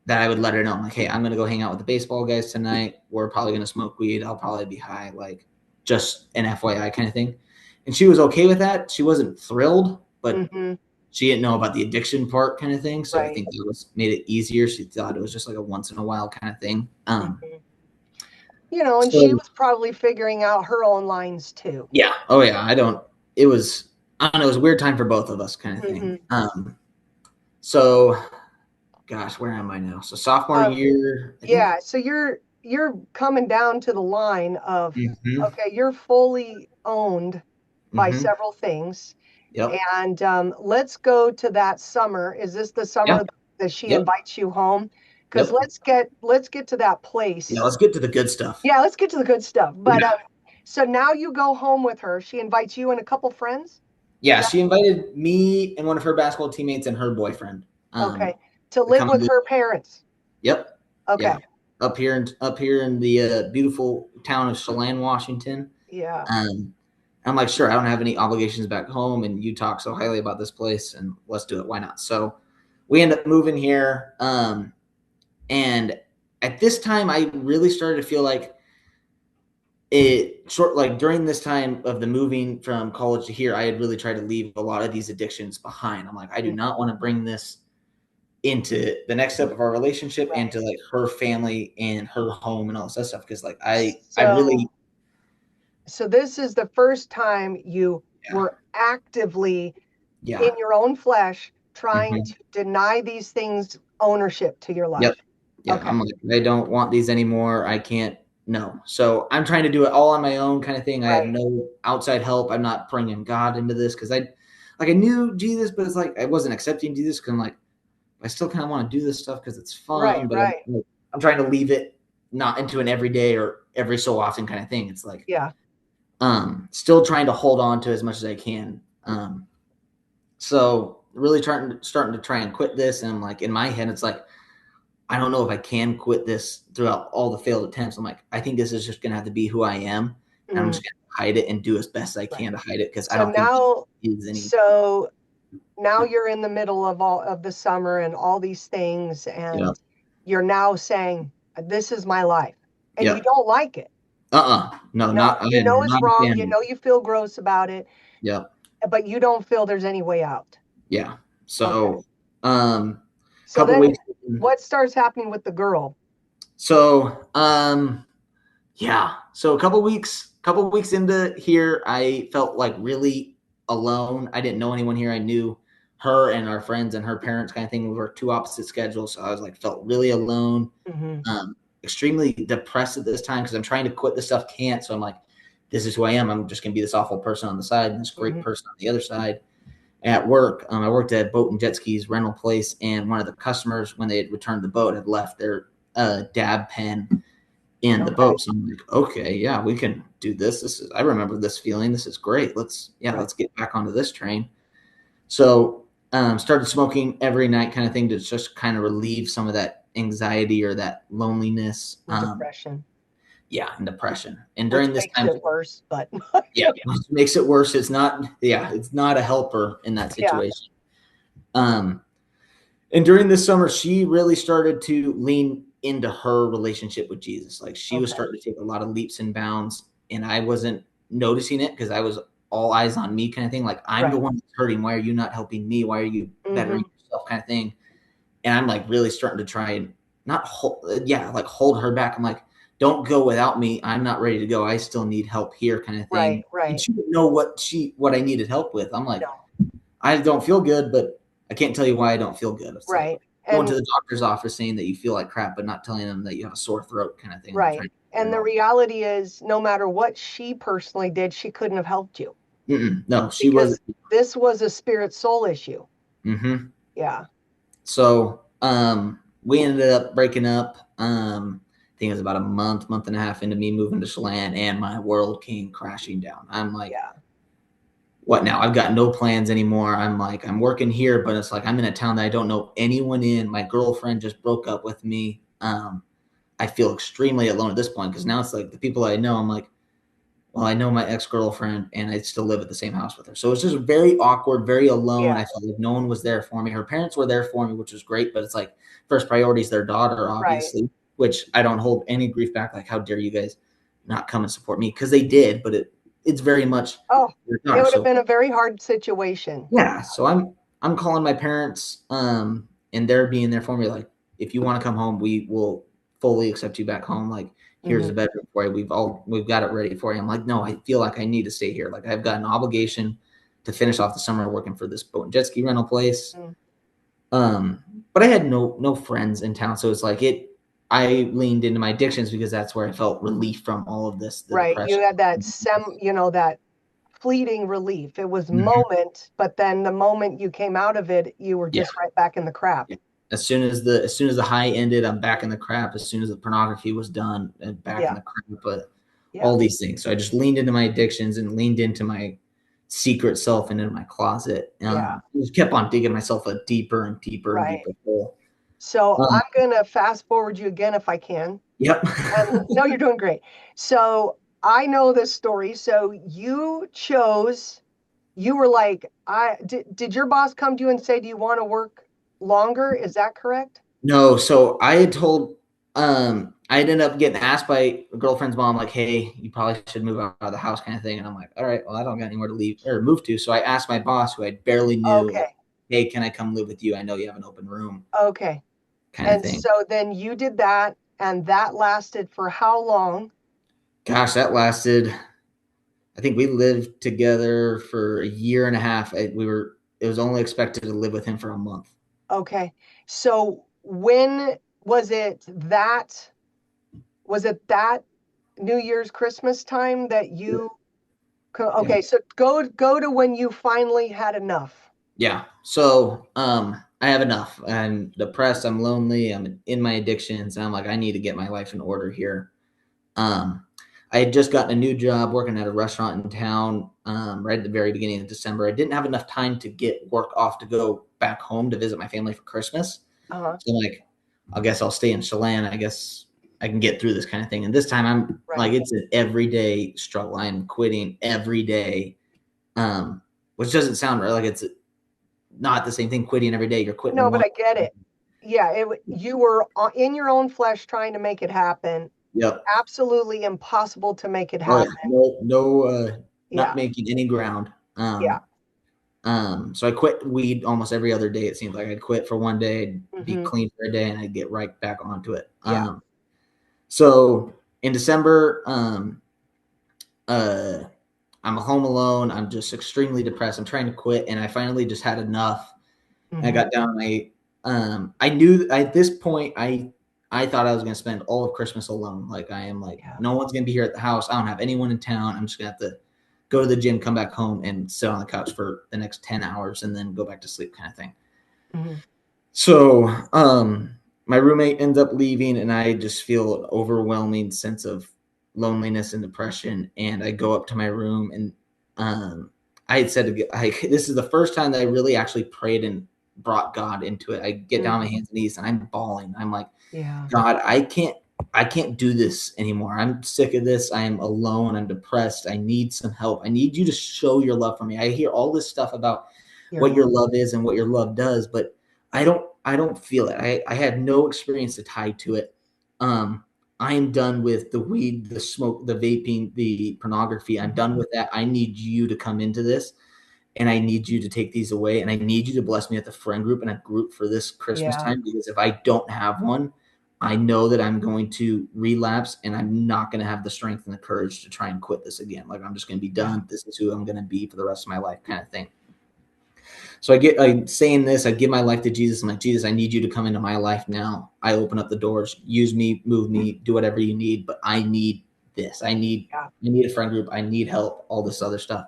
that I would let her know, I'm like, hey, I'm gonna go hang out with the baseball guys tonight. We're probably gonna smoke weed. I'll probably be high, like just an FYI kind of thing. And she was okay with that. She wasn't thrilled, but Hmm. she didn't know about the addiction part kind of thing. So I Right. think that was made it easier. She thought it was just like a once in a while kind of thing. Hmm. And she So was probably figuring out her own lines too. yeah, oh yeah, it was, I don't know, it was a weird time for both of us kind of thing. Hmm. So gosh, where am I now? So sophomore Um, year, I think. yeah. So you're coming down to the line of, Mm-hmm. okay, you're fully owned by Mm-hmm. several things. Yep. And let's go to that summer. Is this the Yeah. summer that she Yep. invites you home? Because Yep. let's get to that Yeah, place. let's get to the good stuff. Yeah, let's get to the good stuff. But Yeah. so now you go home with her. She invites you and a couple friends. Is Yeah, that she invited me and one of her basketball teammates and her boyfriend okay? To to live come and with live. her parents. Yep. Yeah. Okay. Up here in the beautiful town of Chelan, Washington. Yeah. Um, I'm like, sure, I don't have any obligations back home, and you talk so highly about this place, and let's do it. Why not? So we end up moving here. And at this time, I really started to feel like like during this time of the moving from college to here, I had really tried to leave a lot of these addictions behind. I'm like, I do Mm, not want to bring this into the next step of our relationship and right. to like her family and her home and all this stuff. Cause like I really, So this is the first time you yeah, were actively in yeah. your own flesh trying Hmm. to deny these things ownership to your Yep. life. Yeah. Okay. I'm like, I don't want these anymore. I can't, no. So I'm trying to do it all on my own kind of thing. I have Right. no outside help. I'm not bringing God into this because I knew Jesus, but it's like I wasn't accepting Jesus because I'm like, I still kind of want to do this stuff because it's Right. fun, but Right. I'm trying to leave it not into an everyday or every so often kind of thing. It's like, Yeah. still trying to hold on to as much as I can. So really starting to try and quit this. And I'm like, in my head, it's like, I don't know if I can quit this throughout all the failed attempts. I'm like, I think this is just going to have to be who I am. And I'm Mm, just going to hide it and do as best I right. can to hide it because I So don't think now, it is any, so now you're in the middle of all of the summer and all these things, yeah, and you're now saying, this is my life. And you yeah, don't like it. no, No, not, I you am know it's not a wrong. fan You of it. know you feel gross about it, Yeah. but you don't feel there's any way out. Yeah. Okay. So, um, So couple then weeks. what starts happening with the girl? So, yeah. So couple weeks into here, I felt like really alone. I didn't know anyone here. I knew her and our friends and her parents kind of thing. We were two opposite schedules. So I was like, felt really alone, Hmm. extremely depressed at this time because I'm trying to quit this stuff. Can't. So I'm like, this is who I am. I'm just going to be this awful person on the side and this great Hmm. person on the other side. At work, I worked at a boat and jet skis rental place, and one of the customers, when they had returned the boat, had left their dab pen in the Okay. boat. So I'm like, okay, yeah, we can do this. I remember this feeling. This is great. Right. Let's get back onto this train. So started smoking every night, kind of thing, to just kind of relieve some of that anxiety or that loneliness. The depression, Yeah, and depression. And which during this makes time, it worse, but yeah, which makes it worse. It's not a helper in that yeah. situation. Um, And during this summer, she really started to lean into her relationship with Jesus. Like she was Okay. starting to take a lot of leaps and bounds, and I wasn't noticing it because I was all eyes on me kind of thing. Like I'm the Right. one that's hurting. Why are you not helping me? Why are you bettering Hmm. yourself? Kind of thing. And I'm like really starting to try and not hold, yeah, like hold her back. I'm like, don't go without me. I'm not ready to go. I still need help here, kind of Right. thing. And Right. she didn't know what I needed help with. I'm like, No. I don't feel good, but I can't tell you why I don't feel good. It's like Right. going to And the doctor's office saying that you feel like crap, but not telling them that you have a sore throat kind of thing. And they're right. trying to figure And it the out. reality is, no matter what she personally did, she couldn't have helped you No, she was. because this was a spirit soul issue. Mm-hmm. Yeah. So we ended up breaking up. I think it was about a month and a half into me moving to Chelan, and my world came crashing down. I'm like, Yeah. what now? I've got no plans anymore. I'm like, I'm working here, but it's like I'm in a town that I don't know anyone in. My girlfriend just broke up with me. I feel extremely alone at this point because now it's like the people I know, I'm like, well, I know my ex girlfriend and I still live at the same house with her. So it's just very awkward, very alone. Yeah. I felt like no one was there for me. Her parents were there for me, which was great, but it's like first priority is their daughter, Right. obviously, which I don't hold any grief back. Like, how dare you guys not come and support me? Because they did, but it's very much Oh, their it daughter. would have So been a very hard situation. yeah, so I'm calling my parents, and they're being there for me. Like, if you want to come home, we will fully accept you back home. Like, here's Hmm. the bedroom for you. We've got it ready for you. I'm like, no, I feel like I need to stay here. Like, I've got an obligation to finish off the summer working for this boat and jet ski rental place. Mm. Um, but I had no friends in town, so it's like it. I leaned into my addictions because that's where I felt relief from all of this, the Right. You depression. had that that fleeting relief. It was Mhm. moment, but then the moment you came out of it, you were Yeah. just right back in the crap. Yeah. As soon as the high ended, I'm back in the crap. As soon as the pornography was done, and back in Yeah. the crap. But Yeah. all these things. So I just leaned into my addictions and leaned into my secret self and into my closet. Yeah. Just kept on digging myself a deeper and deeper and Right. deeper hole. So Um, I'm going to fast forward you again if I can. yep. And no, you're doing great. So I know this story. So you were like, did your boss come to you and say, do you want to work longer? Is that correct? No, so I had told I ended up getting asked by a girlfriend's mom, like, hey, you probably should move out of the house kind of thing. And I'm like, all right, well, I don't got anywhere to leave or move to. So I asked my boss, who I barely knew, like, Okay. hey, can I come live with you? I know you have an open room Okay. kind of And thing. so then you did that, and that lasted for how long? Gosh, that lasted, I think we lived together for a year and a half. It was only expected to live with him for a month. Okay. So when was it that New Year's Christmas time that you Yeah. okay, so go to when you finally had enough. Yeah. So, I have enough. I'm depressed. I'm lonely. I'm in my addictions. And I'm like, I need to get my life in order here. Um, I had just gotten a new job working at a restaurant in town, right at the very beginning of December. I didn't have enough time to get work off to go back home to visit my family for Christmas. Uh-huh. So I'm like, I guess I'll stay in Chelan. I guess I can get through this kind of thing. And this time I'm Right. like, it's an everyday struggle. I'm quitting every day. Which doesn't sound right. Like it's not the same thing quitting every day. You're quitting No, but one. I get it. Yeah, you were in your own flesh trying to make it happen. Yep. Absolutely impossible to make it Oh yeah. happen. No, not Yeah. making any ground. Yeah. So I quit weed almost every other day. It seems like I'd quit for one day, I'd be Hmm. clean for a day, and I'd get right back onto it. Yeah. So in December, uh, I'm home alone. I'm just extremely depressed. I'm trying to quit, and I finally just had enough. And I Hmm. got down. I knew at this point I thought I was going to spend all of Christmas alone. Like I am like Yeah. no one's going to be here at the house. I don't have anyone in town. I'm just going to have to go to the gym, come back home, and sit on the couch for the next 10 hours, and then go back to sleep, kind of thing. Hmm. So, my roommate ends up leaving, and I just feel an overwhelming sense of loneliness and depression. And I go up to my room, and I had said, this is the first time that I really actually prayed and brought God into it. I get down on my Hmm. hands and knees, and I'm bawling. I'm like, Yeah. God, I can't do this anymore. I'm sick of this. I am alone. I'm depressed. I need some help. I need you to show your love for me. I hear all this stuff about Your what love. your love is and what your love does, but I don't feel it. I had no experience to tie to it. Um, I am done with the weed, the smoke, the vaping, the pornography. I'm done Hmm. with that. I need you to come into this, and I need you to take these away, and I need you to bless me with a friend group and a group for this Christmas Yeah. time, because if I don't have one, I know that I'm going to relapse, and I'm not going to have the strength and the courage to try and quit this again. Like I'm just going to be Yeah. done. This is who I'm going to be for the rest of my life, kind of thing. So I saying this, I give my life to Jesus. I'm like, Jesus, I need you to come into my life now. I open up the doors, use me, move me, do whatever you need, but I need this. Yeah. I need a friend group. I need help, all this other stuff.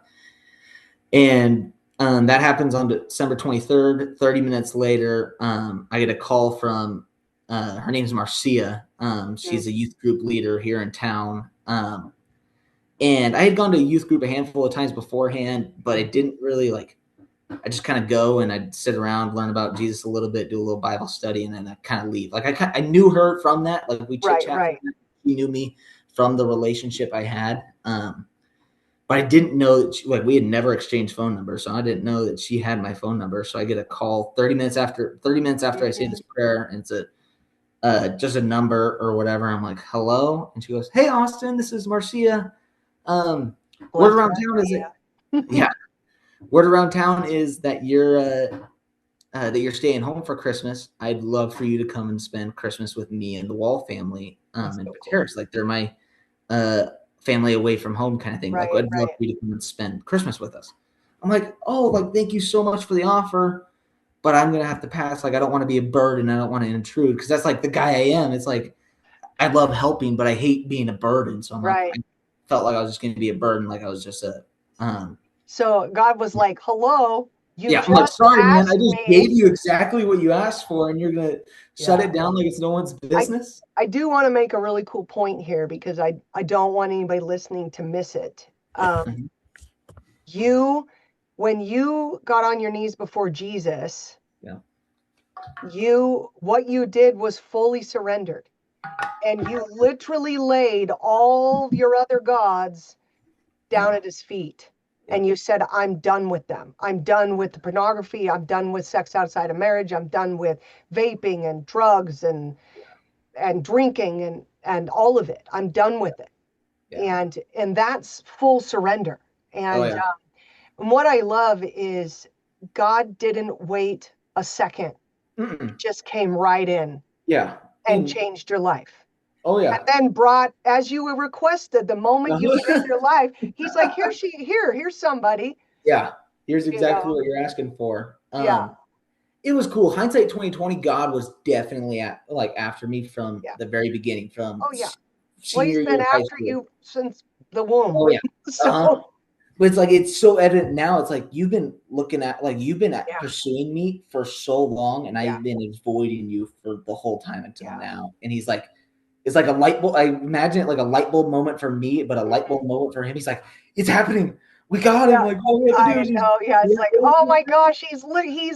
And that happens on December 23rd. 30 minutes later, I get a call from her name's Marcia. Mm. She's a youth group leader here in town. And I had gone to a youth group a handful of times beforehand, but I didn't really like I just kind of go and I'd sit around, learn about Jesus a little bit, do a little Bible study, and then I kind of leave. Like I knew her from that. Like we chit Right. chat. Right. She knew me from the relationship I had. But I didn't know that like we had never exchanged phone numbers, so I didn't know that she had my phone number. So I get a call 30 minutes after I say Hmm. this prayer, and it's a just a number or whatever. I'm like, hello, and she goes, "Hey, Austin, this is Marcia. Um, word Bless around that. town is it? Yeah. Yeah, word around town is that you're staying home for Christmas. I'd love for you to come and spend Christmas with me and the Wall family That's in so cool. Pateris. Like they're my uh, family away from home kind of thing. Like Right. I'd love Right. for you to come and spend Christmas with us. I'm like, oh, like thank you so much for the offer, but I'm gonna have to pass. Like I don't want to be a burden. I don't want to intrude because that's like the guy I am. It's like I love helping, but I hate being a burden. So I'm like, Right. I felt like I was just gonna be a burden. Like I was just a So God was like, "Hello, you yeah, I'm like, just sorry, man. I asked just me." gave you exactly what you asked for, and you're gonna shut Yeah. it down like it's no one's I business. I do want to make a really cool point here because I don't want anybody listening to miss it. Mhm. You when you got on your knees before Jesus, Yeah, what you did was fully surrendered, and you literally laid all of your other gods down yeah, at his feet. and Yep. you said, I'm done with them. I'm done with the pornography. I'm done with sex outside of marriage. I'm done with vaping and drugs and drinking and all of it. I'm done with it. Yeah. And that's full surrender. Oh And yeah. what I love is God didn't wait a second. He Mm-mm. just came right in Yeah. and changed your life. Oh And yeah. then brought, as you were requested, the moment you gave Uh-huh. your life, he's like, here's somebody, Yeah. Here's you exactly know. what you're asking for. Yeah, It was cool. Hindsight 2020, God was definitely after me from yeah. the very beginning, from Oh yeah. Well, he's senior year been of high after school. you since the womb. Oh yeah. Uh-huh. So But it's like it's so evident now. It's like you've been you've been yeah, pursuing me for so long, and yeah, I've been avoiding you for the whole time until yeah. now. And he's like, it's like a light bulb. I imagine it like a light bulb moment for me, but a light Mhm. bulb moment for him. He's like, it's happening. We got him. Yeah, Like all we have to do I is just know. Yeah, it's work like, with oh him. my gosh, he's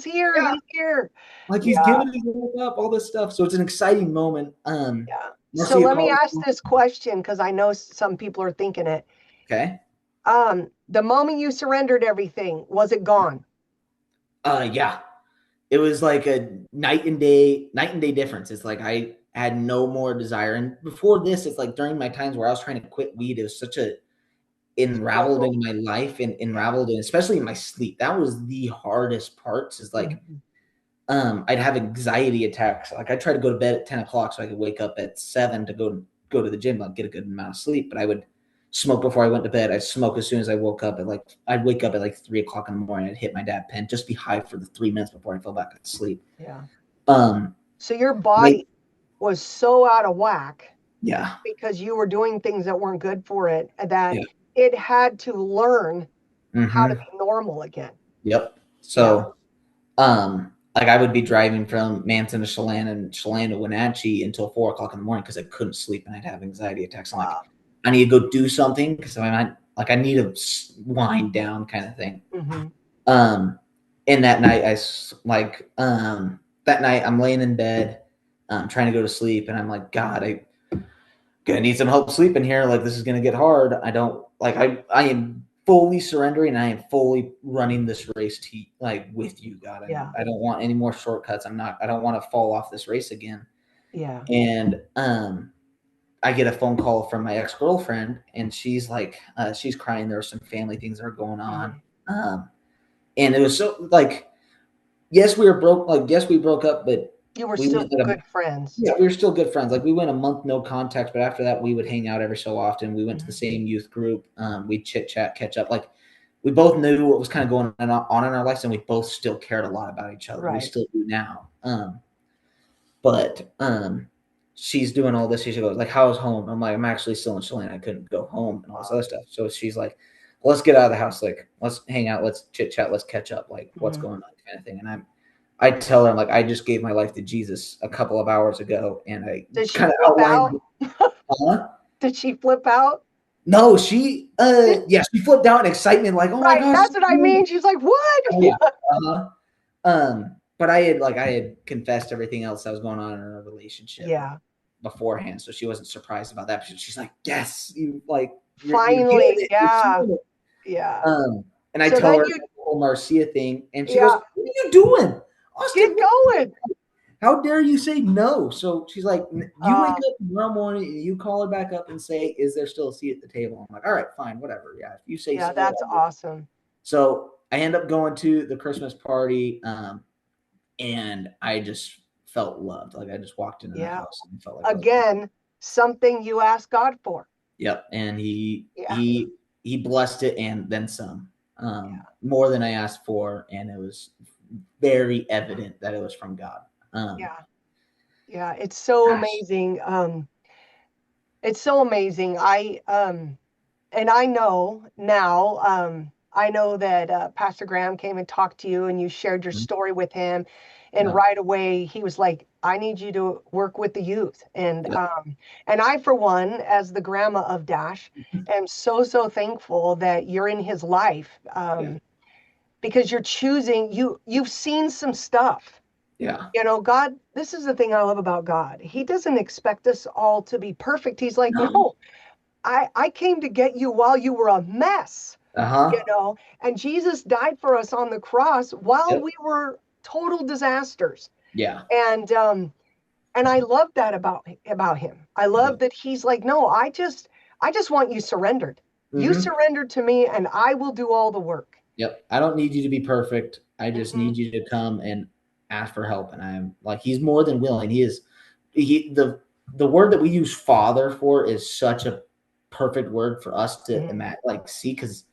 here. Yeah, He's here. like he's Yeah, giving his life up, all this stuff. So it's an exciting moment. yeah. So Marcia let me calls. ask this question because I know some people are thinking it. Okay. The moment you surrendered everything, was it gone? Yeah. It was like a night and day difference. It's like I had no more desire. And before this, it's like during my times where I was trying to quit weed, it was such a unraveled Struggle. in my life and Yeah. unraveled in, especially in my sleep. That was the hardest parts. Is like Mhm. I'd have anxiety attacks. Like I try to go to bed at 10 o'clock so I could wake up at 7 to go to the gym, like get a good amount of sleep. But I would smoke before I went to bed. I'd smoke as soon as I woke up at I'd wake up at like 3 o'clock in the morning. I'd hit my dad pen, just be high for the 3 minutes before I fell back to sleep. Yeah. Um, So your like body was so out of whack yeah, because you were doing things that weren't good for it that yeah, it had to learn how to mm-hmm, be normal again. yep. Yeah. So like I would be driving from Manson to Chelan and Chelan to Wenatchee until 4 o'clock in the morning because I couldn't sleep and I'd have anxiety attacks. I'm like, Wow. I need to go do something because I need to wind down kind of thing. Mm-hmm. Um, and that night that night I'm laying in bed, trying to go to sleep, and I'm like, God, I gonna need some help sleeping here. Like this is gonna get hard. I don't like I am fully surrendering. I am fully running this race with you, God. Yeah. I don't want any more shortcuts. I don't want to fall off this race again. Yeah. And I get a phone call from my ex girlfriend, and she's like, she's crying. There are some family things that are going on. Mm-hmm. Um, and it was so like, yes, we were broke. Like, yes, we broke up, but You were we still went at a good friends. yeah, we were still good friends. Like we went a month no contact, but after that, we would hang out every so often. We went to the Mm-hmm. same youth group. We chit chat, catch up. Like we both knew what was kind of going on in our lives, and we both still cared a lot about each other. We Right. still do now. But she's doing all this. She goes like, "How's home?" I'm like, "I'm actually still in Chelan. I couldn't go home and all this Wow. other stuff." So she's like, "Let's get out of the house. Like, let's hang out. Let's chit chat. Let's catch up. Like, what's Mm-hmm. going on, kind of thing." And I tell her, I'm like, I just gave my life to Jesus a couple of hours ago, and I Did she kind of flip outlined. out? Huh? Did she flip out? No, yeah, she flipped out in excitement, like, oh my Right. gosh. That's what I mean. She's like, what? Oh yeah. Uh-huh. But I had confessed everything else that was going on in our relationship Yeah. beforehand, so she wasn't surprised about that. But she's like, yes, you're getting Finally. it, you're Yeah. seeing it. Yeah. And I So tell then her you, the whole Marcia thing, and she goes, yeah, what are you doing, get Austin? going. How dare you say no? So she's like, you wake Uh, up tomorrow morning and you call her back up and say, is there still a seat at the table? I'm like, all right, fine, whatever. Yeah, if you say yeah, so, that's whatever. awesome. So I end up going to the Christmas party, and I just felt loved. Like I just walked into the Yeah. house and felt like I was. Again, something you asked God for. Yep, and Yeah. he blessed it and then some, Yeah. more than I asked for, and it was very evident that it was from God. Yeah. Yeah. It's so Gosh, amazing. It's so amazing. And I know now, I know that Pastor Graham came and talked to you and you shared your story with him. And yep, right away, he was like, I need you to work with the youth. yep, And I, for one, as the grandma of Dash, am so, so thankful that you're in his life, yeah, because you're choosing, you've seen some stuff. yeah. You know, God, this is the thing I love about God. He doesn't expect us all to be perfect. He's like, No, no, I came to get you while you were a mess. Uh-huh. and Jesus died for us on the cross while Yep. we were total disasters. Yeah. And I love that about him. I love Yep. that he's like, no, I just want you surrendered. You Mm-hmm. surrendered to me, and I will do all the work. Yep. I don't need you to be perfect. I just Hmm. need you to come and ask for help. And I'm like, he's more than willing. He the word that we use father for is such a perfect word for us to Hmm. like see, because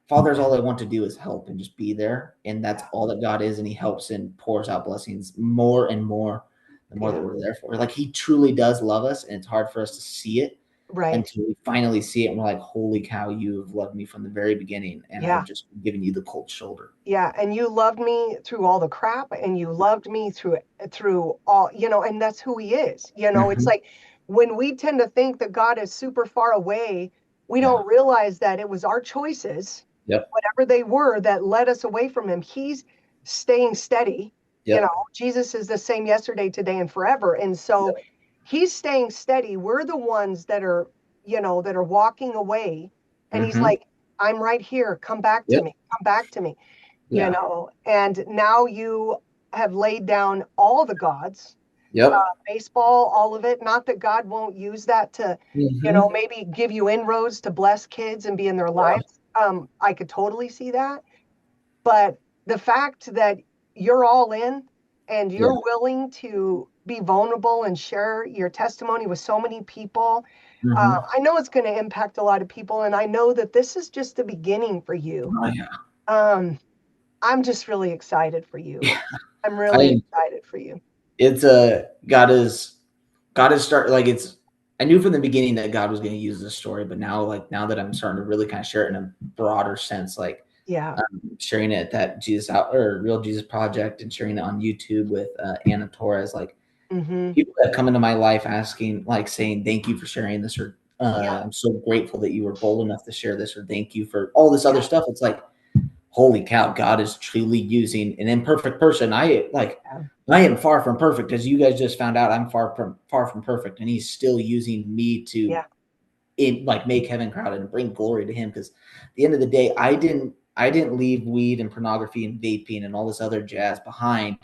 fathers, all they want to do is help and just be there. And that's Yeah, all that God is. And he helps and pours out blessings more and more the more that yeah, we're there for. Like he truly does love us, and it's hard for us to see it right. until we finally see it and we're like, holy cow, you've loved me from the very beginning, and I've Yeah, just given you the cold shoulder. yeah. And you loved me through all the crap, and you loved me through all, and that's who he is. It's Mm-hmm. like when we tend to think that God is super far away, we Yeah. don't realize that it was our choices, Yep. whatever they were, that led us away from him. He's staying steady. Yep. Jesus is the same yesterday, today, and forever. And so Yep. he's staying steady. We're the ones that are walking away. And he's Mm-hmm. like, I'm right here. Come back to Yep. me. Come back to me. Yeah. And now you have laid down all the gods, Yep. baseball, all of it. Not that God won't use that to, Mm-hmm. maybe give you inroads to bless kids and be in their Yeah. lives. I could totally see that. But the fact that you're all in and Yeah. you're willing to be vulnerable and share your testimony with so many people, Mm-hmm. I know it's going to impact a lot of people. And I know that this is just the beginning for you. Oh, yeah. Um, I'm just really excited for you. Yeah. I'm I really mean, excited for you. it's God is start like it's I knew from the beginning that God was going to use this story, but now that I'm starting to really kind of share it in a broader sense, like Yeah. sharing it at that Jesus out or Real Jesus Project and sharing it on YouTube with Anna Torres, like Hmm. people that come into my life asking, like saying, thank you for sharing this, or Yeah. I'm so grateful that you were bold enough to share this, or thank you for all this other Yeah. stuff. It's like, holy cow, God is truly using an imperfect person. Yeah. I am far from perfect, as you guys just found out. I'm far from perfect, and He's still using me to Yeah. like make heaven crowded and bring glory to Him. Because at the end of the day, I didn't leave weed and pornography and vaping and all this other jazz behind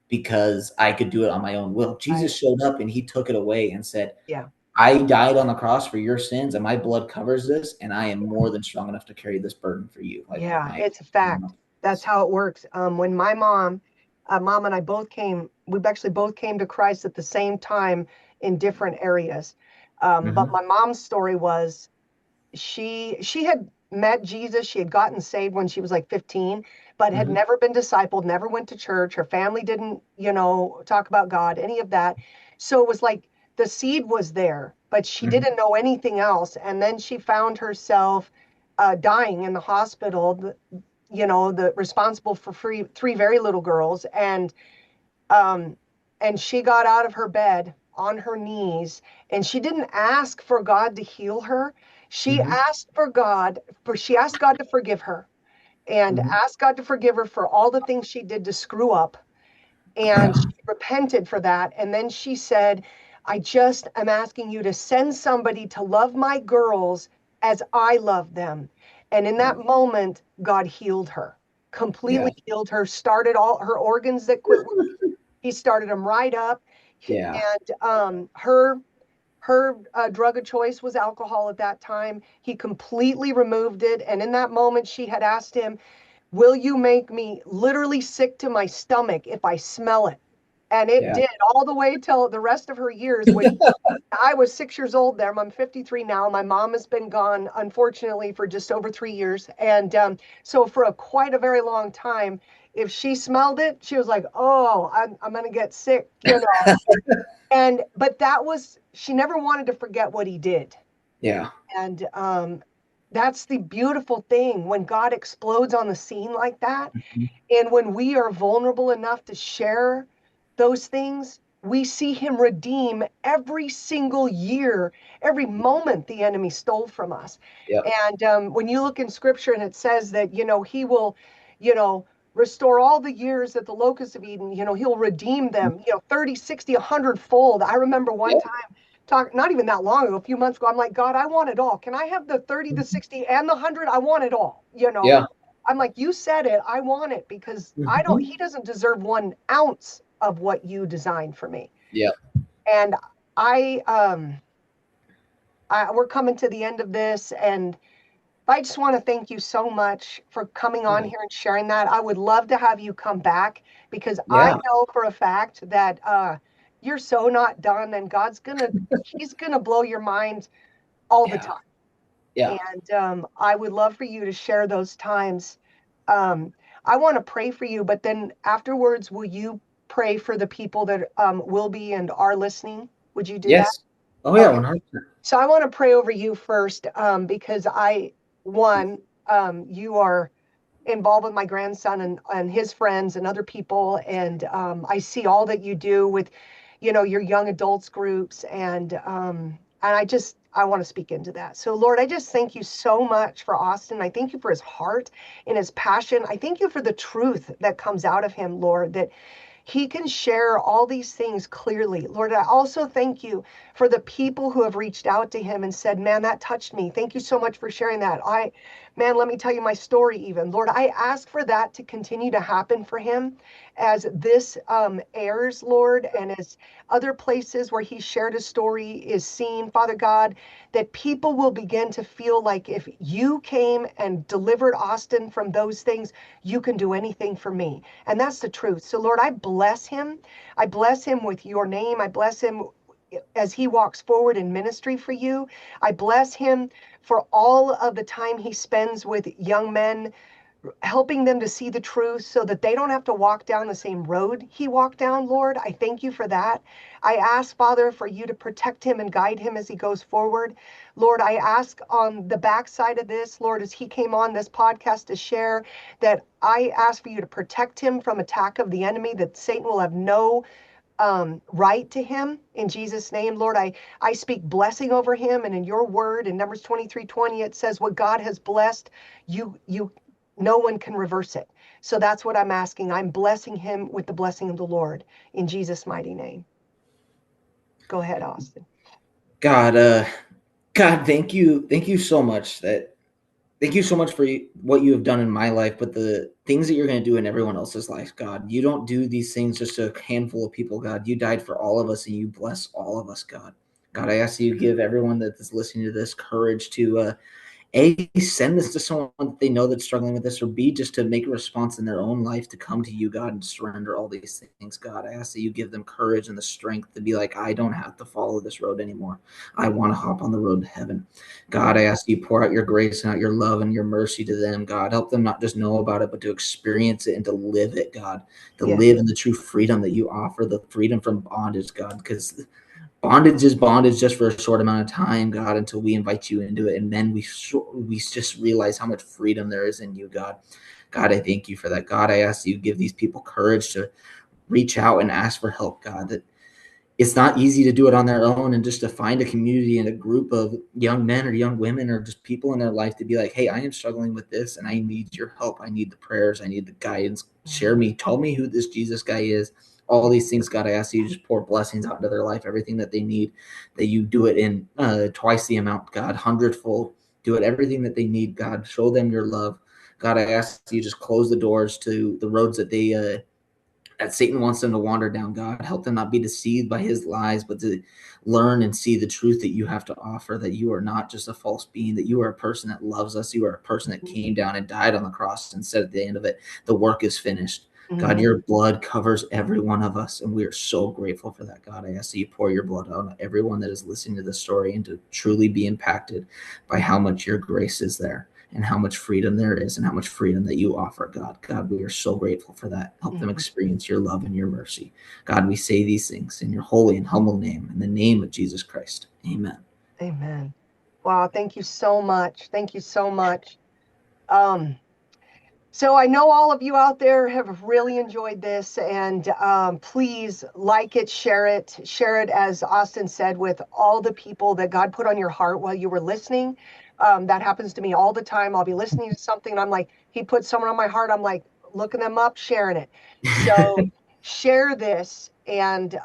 because I could do it on my own will. Right. Jesus showed up and he took it away and said, Yeah. I died on the cross for your sins and my blood covers this. And I am more than strong enough to carry this burden for you. Like Yeah. I, It's a fact. That's how it works. When my mom and I we actually both came to Christ at the same time in different areas. But mm-hmm, my mom's story was she had met Jesus. She had gotten saved when she was like 15, but had mm-hmm, never been discipled, never went to church. Her family didn't, talk about God, any of that. So it was like the seed was there, but she mm-hmm. didn't know anything else. And then she found herself dying in the hospital, the responsible for three very little girls. Um, and she got out of her bed on her knees, and she didn't ask for God to heal her. Mm-hmm. She asked God to forgive her and Mm-hmm. asked God to forgive her for all the things she did to screw up. And Yeah. she repented for that. And then she said, I just am asking you to send somebody to love my girls as I love them. And in Yeah. that moment, God healed her, Yeah. completely healed her, started all her organs that quit. He started them right up. Yeah. And her drug of choice was alcohol at that time. He completely removed it. And in that moment, she had asked him, will you make me literally sick to my stomach if I smell it? And it Yeah. did all the way till the rest of her years, which I was 6 years old there. I'm 53 now. My mom has been gone, unfortunately, for just over 3 years. And so for quite a very long time, if she smelled it, she was like, oh, I'm going to get sick. But she never wanted to forget what he did. Yeah. And that's the beautiful thing when God explodes on the scene like that. Mhm. And when we are vulnerable enough to share those things, we see him redeem every single year, every moment the enemy stole from us. Yep. And when you look in scripture and it says that, he will, you know, restore all the years that the locusts have eaten, he'll redeem them, 30, 60, 100 fold. I remember one Yep. time not even that long ago, a few months ago. I'm like, God, I want it all. Can I have the 30, the 60, and the 100? I want it all. Yeah. I'm like, you said it. I want it because Hmm. he doesn't deserve 1 ounce of what you designed for me. Yeah. And I, we're coming to the end of this, and I just want to thank you so much for coming on Yeah. here and sharing that. I would love to have you come back because I Yeah. know for a fact that you're so not done, and he's gonna blow your mind all the Yeah. time. Yeah. And I would love for you to share those times. Um, I want to pray for you, but then afterwards, will you pray for the people that will be and are listening? Would you do that? Yes. Oh yeah. Okay. 100%. So I want to pray over you first, because one, you are involved with my grandson and his friends and other people. And I see all that you do with, your young adults groups. And I want to speak into that. So Lord, I just thank you so much for Austin. I thank you for his heart and his passion. I thank you for the truth that comes out of him, Lord, that he can share all these things clearly. Lord, I also thank you for the people who have reached out to him and said, man, that touched me. Thank you so much for sharing that. Man, let me tell you my story even. Lord, I ask for that to continue to happen for him as this airs, Lord, and as other places where he shared his story is seen, Father God, that people will begin to feel like if you came and delivered Austin from those things, you can do anything for me. And that's the truth. So, Lord, I bless him. I bless him with your name. I bless him as he walks forward in ministry for you. I bless him for all of the time he spends with young men, helping them to see the truth so that they don't have to walk down the same road he walked down, Lord. I thank you for that. I ask, Father, for you to protect him and guide him as he goes forward. Lord, I ask on the backside of this, Lord, as he came on this podcast to share, that I ask for you to protect him from attack of the enemy, that Satan will have no right to him in Jesus' name. Lord, I speak blessing over him. And in your word in Numbers 23:20, it says, what God has blessed, you no one can reverse it. So that's what I'm asking. I'm blessing him with the blessing of the Lord in Jesus' mighty name. Go ahead, Austin. God, God, thank you so much. Thank you so much for what you have done in my life, but the things that you're going to do in everyone else's life, God. You don't do these things just to a handful of people, God. You died for all of us, and you bless all of us, God. God, I ask you to give everyone that is listening to this courage to A, send this to someone that they know that's struggling with this, or B, just to make a response in their own life to come to you, God, and surrender all these things, God. I ask that you give them courage and the strength to be like, I don't have to follow this road anymore. I want to hop on the road to heaven. God, I ask you pour out your grace and out your love and your mercy to them, God. Help them not just know about it, but to experience it and to live it, God. To Yes. live in the true freedom that you offer, the freedom from bondage, God, because bondage is bondage just for a short amount of time, God, until we invite you into it, and then we just realize how much freedom there is in you, God. God, I thank you for that. God, I ask you give these people courage to reach out and ask for help, God. That it's not easy to do it on their own, and just to find a community and a group of young men or young women or just people in their life to be like, hey, I am struggling with this and I need your help. I need the prayers. I need the guidance. Share me. Tell me who this Jesus guy is. All these things, God, I ask you to just pour blessings out into their life, everything that they need, that you do it in twice the amount, God, hundredfold. Do it, everything that they need, God. Show them your love. God, I ask you just close the doors to the roads that that Satan wants them to wander down, God. Help them not be deceived by his lies, but to learn and see the truth that you have to offer, that you are not just a false being, that you are a person that loves us. You are a person that came down and died on the cross and said at the end of it, the work is finished. God, Mhm. your blood covers every one of us, and we are so grateful for that, God. I ask that you pour your blood out on everyone that is listening to this story and to truly be impacted by how much your grace is there and how much freedom there is and how much freedom that you offer, God. God, we are so grateful for that. Help them Mhm. experience your love and your mercy. God, we say these things in your holy and humble name, in the name of Jesus Christ. Amen. Amen. Wow. Thank you so much. Thank you so much. Um, So I know all of you out there have really enjoyed this, and please share it, as Austin said, with all the people that God put on your heart while you were listening. That happens to me all the time. I'll be listening to something, and I'm like, he put someone on my heart. I'm like, looking them up, sharing it. So share this, and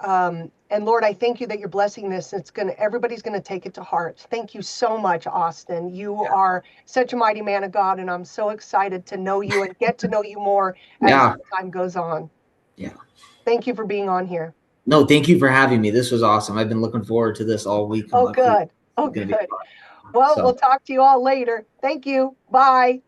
And Lord, I thank you that you're blessing this. Everybody's going to take it to heart. Thank you so much, Austin. You Yeah. are such a mighty man of God, and I'm so excited to know you and get to know you more as Yeah. time goes on. Yeah. Thank you for being on here. No, thank you for having me. This was awesome. I've been looking forward to this all week. I'm Oh, like, cool. good. Oh, It's going to be good. fun. Well, So, we'll talk to you all later. Thank you. Bye.